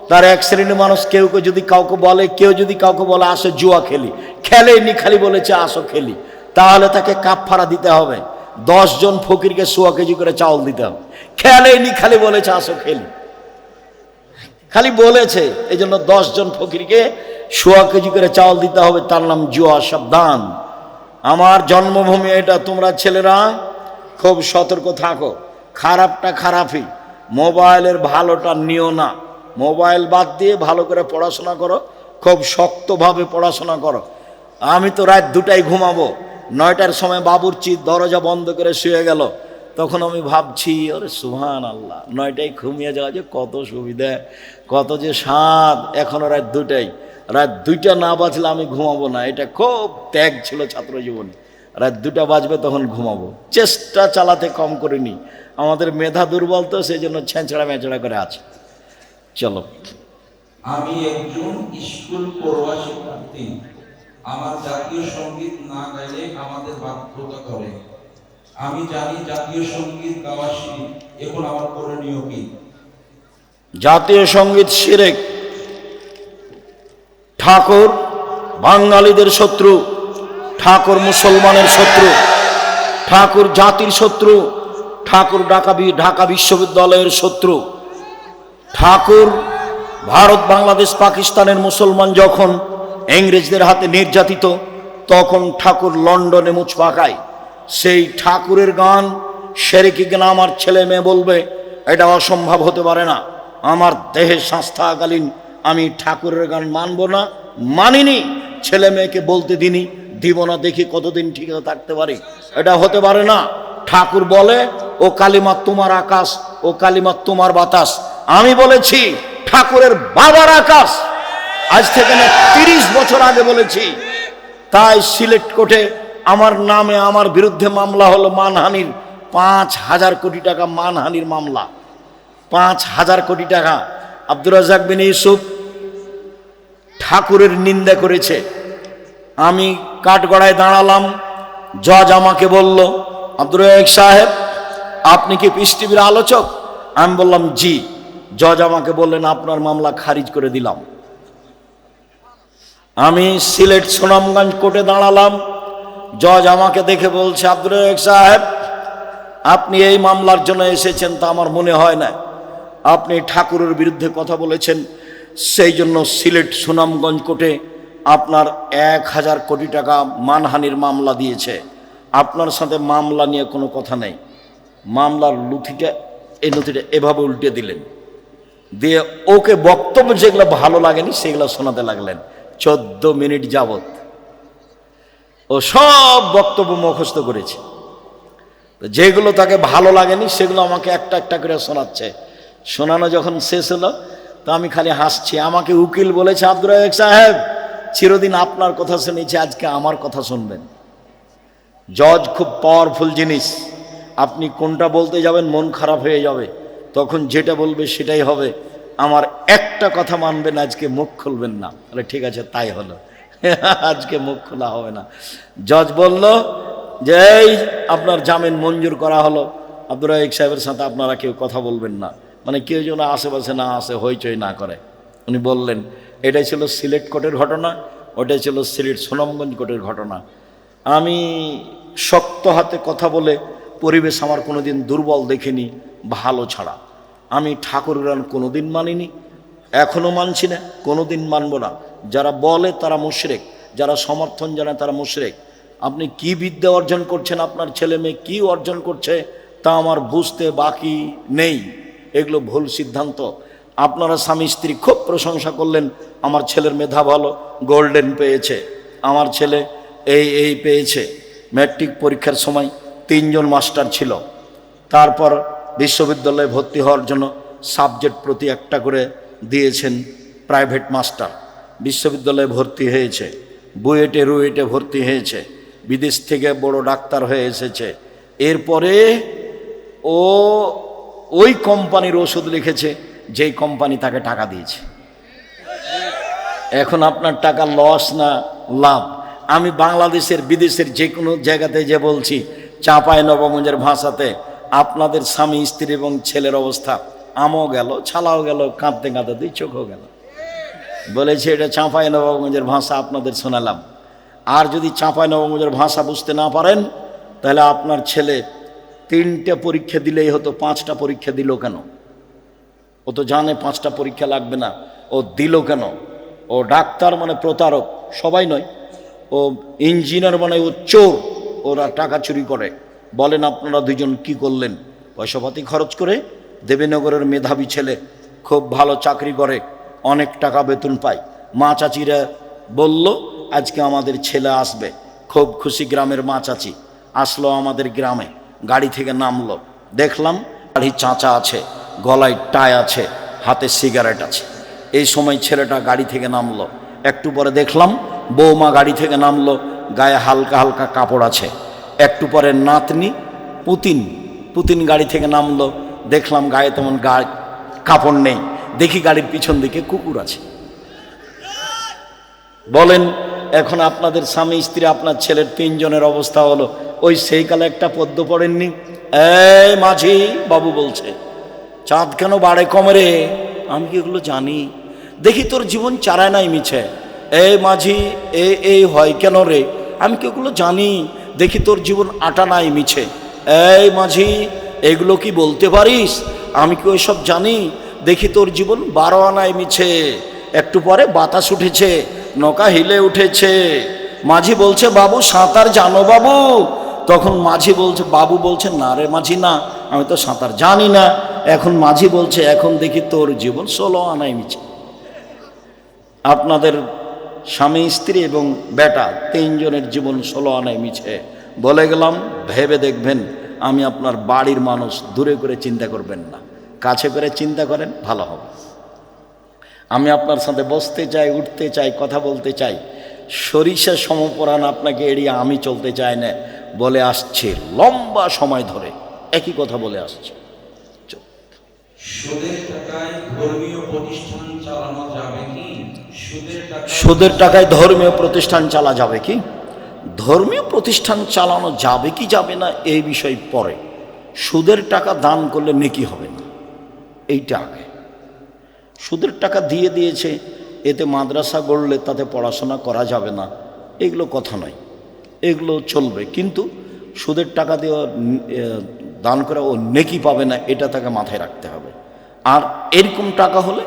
তার 1 শ্রেণীর মানুষ কেউ যদি কাউকে বলে, কেউ যদি কাউকে বলে আসো জুয়া খেলি, খেলেনি, খালি বলেছে আসো খেলি, তাহলে তাকে কাফারা দিতে হবে। 10 জন ফকিরকে 100 কেজি করে চাউল দিতে হবে। খেলেনি, খালি বলেছে আসো খেলি, খালি বলেছে, এই জন্য 10 জন ফকিরকে 100 কেজি করে চাউল দিতে হবে। তার নাম জুয়া। সাবধান। আমার জন্মভূমি এটা। তোমরা ছেলেরা খুব সতর্ক থাকো। খারাপটা খারাপই, মোবাইলের ভালোটা নিও না। মোবাইল বাদ দিয়ে ভালো করে পড়াশোনা করো, খুব শক্তভাবে পড়াশোনা করো। আমি তো রাত 2টায় ঘুমাবো, 9টার সময় বাবুর্চি দরজা বন্ধ করে শুয়ে গেল, তখন আমি ভাবছি ওরে সুবহানাল্লাহ, 9টায় ঘুমিয়ে যাওয়া যে কত সুবিধা, কত যে স্বাদ। এখনো রাত 2টায়, রাত 2টা না বাজলে আমি ঘুমাবো না। এটা খুব ত্যাগ ছিল ছাত্র জীবনে। রাত 2টা বাজবে তখন ঘুমাবো। চেষ্টা চালাতে কম করিনি। আমাদের মেধা দুর্বল তো, সেই জন্য ছেঁচড়া মেচড়া করে আছে। চলো। আমি একজন স্কুল পড়ুয়া শিক্ষার্থী। আমার জাতীয় সঙ্গীত না গাইলে আমাদের বাধ্যতা করে। আমি জানি জাতীয় সঙ্গীত গাওয়া শিরক, এখন আমার করণীয় কি? জাতীয় সঙ্গীত শিরক। ঠাকুর বাঙালিদের শত্রু, ঠাকুর মুসলমানের শত্রু, ঠাকুর জাতির শত্রু, ঠাকুর ঢাকা বিশ্ববিদ্যালয়ের শত্রু। ঠাকুর ভারত, বাংলাদেশ, পাকিস্তানের মুসলমান যখন ইংরেজদের হাতে নির্যাতিত, তখন ঠাকুর লন্ডনে মুচ পাকায়। সেই ঠাকুরের গান, শিরকি গান আমার ছেলে মেয়ে বলবে, এটা অসম্ভব হতে পারে না। আমার দেহে শ্বাস থাকাকালীন আমি ঠাকুরের গান মানব না, মানিনি। ছেলে মেয়েকে বলতে দিনি, দিব না, দেখি কতদিন ঠিক থাকতে পারি। এটা হতে পারে না। ঠাকুর বলে ও কালিমা তোমার আকাশ, ও কালিমা তোমার বাতাস। আমি বলেছি ঠাকুরের বাবার আকাশ, আজ থেকে না 30 বছর আগে বলেছি। তাই সিলেট কোর্টে আমার নামে, আমার বিরুদ্ধে মামলা হলো মানহানির। 5,000 কোটি টাকা মানহানির মামলা, 5,000 কোটি টাকা। আব্দুর রাজ্জাক বিন ইউসুফ ঠাকুরের নিন্দা করেছে। আমি কাঠগড়ায় দাঁড়ালাম, জজ আমাকে বলল, আব্দুর রাজ্জাক সাহেব আপনি কি পিস টিভির আলোচক? আমি বললাম জি। জজ আমাকে বললেন আপনার মামলা খারিজ করে দিলাম। আমি সিলেট সুনামগঞ্জ কোর্টে দাঁড়ালাম, জজ আমাকে দেখে বলছে, আব্দুর রাজ্জাক সাহেব আপনি এই মামলার জন্য এসেছেন তা আমার মনে হয় না। আপনি ঠাকুরের বিরুদ্ধে কথা বলেছেন, সেই জন্য সিলেট সুনামগঞ্জ কোর্টে আপনার 1,000 কোটি টাকা মানহানির মামলা দিয়েছে। আপনার সাথে মামলা নিয়ে কোনো কথা নেই। মামলার নথিটা, এই নথিটা এভাবে উল্টে দিলেন, দিয়ে ওকে বক্তব্য যেগুলো ভালো লাগেনি সেগুলো শোনাতে লাগলেন। 14 মিনিট যাবত ও সব বক্তব্য মুখস্থ করেছে। যেগুলো তাকে ভালো লাগেনি সেগুলো আমাকে একটা একটা করে শোনাচ্ছে। শোনানো যখন শেষ হলো তো আমি খালি হাসছি। আমাকে উকিল বলেছে, আব্দুর রাজ্জাক সাহেব চিরদিন আপনার কথা শুনেছি, আজকে আমার কথা শুনবেন। জজ খুব পাওয়ারফুল জিনিস। আপনি কোনটা বলতে যাবেন মন খারাপ হয়ে যাবে, তখন যেটা বলবে সেটাই হবে। আমার একটা কথা মানবেন, আজকে মুখ খুলবেন না। তাহলে ঠিক আছে, তাই হলো। আজকে মুখ খোলা হবে না। জজ বলল যে এই আপনার জামিন মঞ্জুর করা হলো, আব্দুর রাজ্জাক সাহেবের সাথে আপনারা কেউ কথা বলবেন না, মানে কেউ যেন আশেপাশে না আসে, হইচই না করে। উনি বললেন এটাই ছিল সিলেট কোর্টের ঘটনা, ওটাই ছিল সিলেট সুনামগঞ্জ কোর্টের ঘটনা। আমি শক্ত হাতে কথা বলে পরিবেশ আমার কোনোদিন দুর্বল দেখিনি ভালো ছাড়া। আমি ঠাকুর গান কোনোদিন মানিনি, এখনও মানছি না, কোনোদিন মানব না। যারা বলে তারা মুশরিক, যারা সমর্থন জানায় তারা মুশরিক। আপনি কি বিদ্যা অর্জন করছেন, আপনার ছেলে মেয়ে কী অর্জন করছে তা আমার বুঝতে বাকি নেই। এগুলো ভুল সিদ্ধান্ত। আপনারা স্বামী স্ত্রী খুব প্রশংসা করলেন, আমার ছেলের মেধা ভালো, গোল্ডেন পেয়েছে, আমার ছেলে এই পেয়েছে। ম্যাট্রিক পরীক্ষার সময় 3 জন মাস্টার ছিল, তারপর বিশ্ববিদ্যালয়ে ভর্তি হওয়ার জন্য সাবজেক্ট প্রতি একটা করে দিয়েছেন প্রাইভেট মাস্টার। বিশ্ববিদ্যালয়ে ভর্তি হয়েছে, বুয়েটে রুয়েটে ভর্তি হয়েছে, বিদেশ থেকে বড় ডাক্তার হয়ে এসেছে। এরপরে ও ওই কোম্পানির ওষুধ লিখেছে যেই কোম্পানি তাকে টাকা দিয়েছে। এখন আপনার টাকা লস না লাভ? আমি বাংলাদেশের বিদেশের যে কোনো জায়গাতে যে বলছি, চাঁপাইনবাবগঞ্জের ভাষাতে আপনাদের স্বামী স্ত্রী এবং ছেলের অবস্থা আমও গেল, ছালাও গেল, কাঁদতে কাঁদতে 2 চোখও গেল। বলেছে এটা চাঁপাইনবাবগঞ্জের ভাষা আপনাদের শোনালাম। আর যদি চাঁপাইনবাবগঞ্জের ভাষা বুঝতে না পারেন তাহলে আপনার ছেলে 3টে পরীক্ষা দিলেই হতো, 5টা পরীক্ষা দিল কেন? ও তো জানে 5টা পরীক্ষা লাগবে না, ও দিল কেন? ও ডাক্তার মানে প্রতারক, সবাই নয়। ও ইঞ্জিনিয়ার মানে ও চোর, ওরা টাকা চুরি করে। বলেন আপনারা 2 জন কি করলেন? পয়সাপাতি খরচ করে দেবীনগরের মেধাবী ছেলে, খুব ভালো চাকরি করে, অনেক টাকা বেতন পায়। মা চাচিরা বলল আজকে আমাদের ছেলে আসবে, খুব খুশি। গ্রামের মা চাচি আসলো আমাদের গ্রামে, গাড়ি থেকে নামলো, দেখলাম গাড়ি চাঁচা আছে, গলায় টাই আছে, হাতে সিগারেট আছে। এই সময় ছেলেটা গাড়ি থেকে নামলো। একটু পরে দেখলাম বৌমা গাড়ি থেকে নামলো, গায়ে হালকা হালকা কাপড় আছে। একটু পরে নাতনি পুতিন গাড়ি থেকে নামলো, দেখলাম গায়ে তেমন কাপড় নেই। দেখি গাড়ির পিছন দিকে কুকুর আছে। বলেন এখন আপনাদের স্বামী স্ত্রী, আপনার ছেলের 3 জনের অবস্থা হলো ওই সেই কালে একটা পদ্য পড়েননি? এই মাঝি বাবু বলছে, চাঁদ কেন বাড়ে কমে রে? আমি কি এগুলো জানি? দেখি তোর জীবন চারায় নাই মিছে। এই মাঝি এই হয় কেন রে? আমি কি এগুলো জানি? দেখি তোর জীবন আটা নাই মিছে। এই মাঝি এগুলো কি বলতে পারিস? আমি কি ওইসব জানি? দেখি তোর জীবন 12 আনায় মিছে। একটু পরে বাতাস উঠেছে, নৌকা হিলে উঠেছে। মাঝি বলছে বাবু সাঁতার জানো বাবু? তখন মাঝি বলছে, বাবু বলছে না রে মাঝি না, আমি তো সাঁতার জানি না। এখন মাঝি বলছে এখন দেখি তোর জীবন 16 আনায় মিছে। আপনাদের স্বামী স্ত্রী এবং বেটা 3 জনের জীবন 16 আনায় মিছে। বলে গেলাম, ভেবে দেখবেন। আমি আপনার বাড়ির মানুষ, দূরে করে চিন্তা করবেন না, কাছে করে চিন্তা করেন, ভালো হবে। আমি আপনার সাথে বসতে চাই, উঠতে চাই, কথা বলতে চাই। সরিষা সমপরাণ আপনাকে এড়িয়ে আমি চলতে চাই না, বলে আসছে লম্বা সময় ধরে একই কথা বলে আসছে। সুদের টাকায় ধর্মীয় প্রতিষ্ঠান চালানো যাবে কি? সুদের টাকায় ধর্মীয় প্রতিষ্ঠান চালা যাবে কি? ধর্মীয় প্রতিষ্ঠান চালানো যাবে কি যাবে না এই বিষয় পরে। সুদের টাকা দান করলে নেকি হবে না, এইটা আগে। সুদের টাকা দিয়েছে, এতে মাদ্রাসা গড়লে তাতে পড়াশোনা করা যাবে না, এগুলো কথা নয়, এগুলো চলবে। কিন্তু সুদের টাকা দিয়ে দান করে ও নেকি পাবে না, এটা তাকে মাথায় রাখতে হবে। আর এরকম টাকা হলে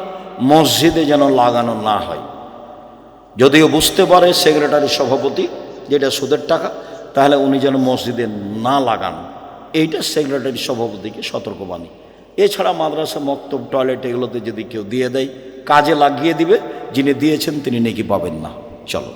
মসজিদে যেন লাগানো না হয়। যদিও বুঝতে পারে সেক্রেটারি সভাপতি যেটা সুদের টাকা, তাহলে উনি যেন মসজিদে না লাগান, এইটা সেক্রেটারি সভাপতিকে সতর্কবাণী। এছাড়া মাদ্রাসা, মক্তব, টয়লেট এগুলোতে যদি কেউ দিয়ে দেয়, কাজে লাগিয়ে দিবে, যিনি দিয়েছেন তিনি নেকি পাবেন না। চলো।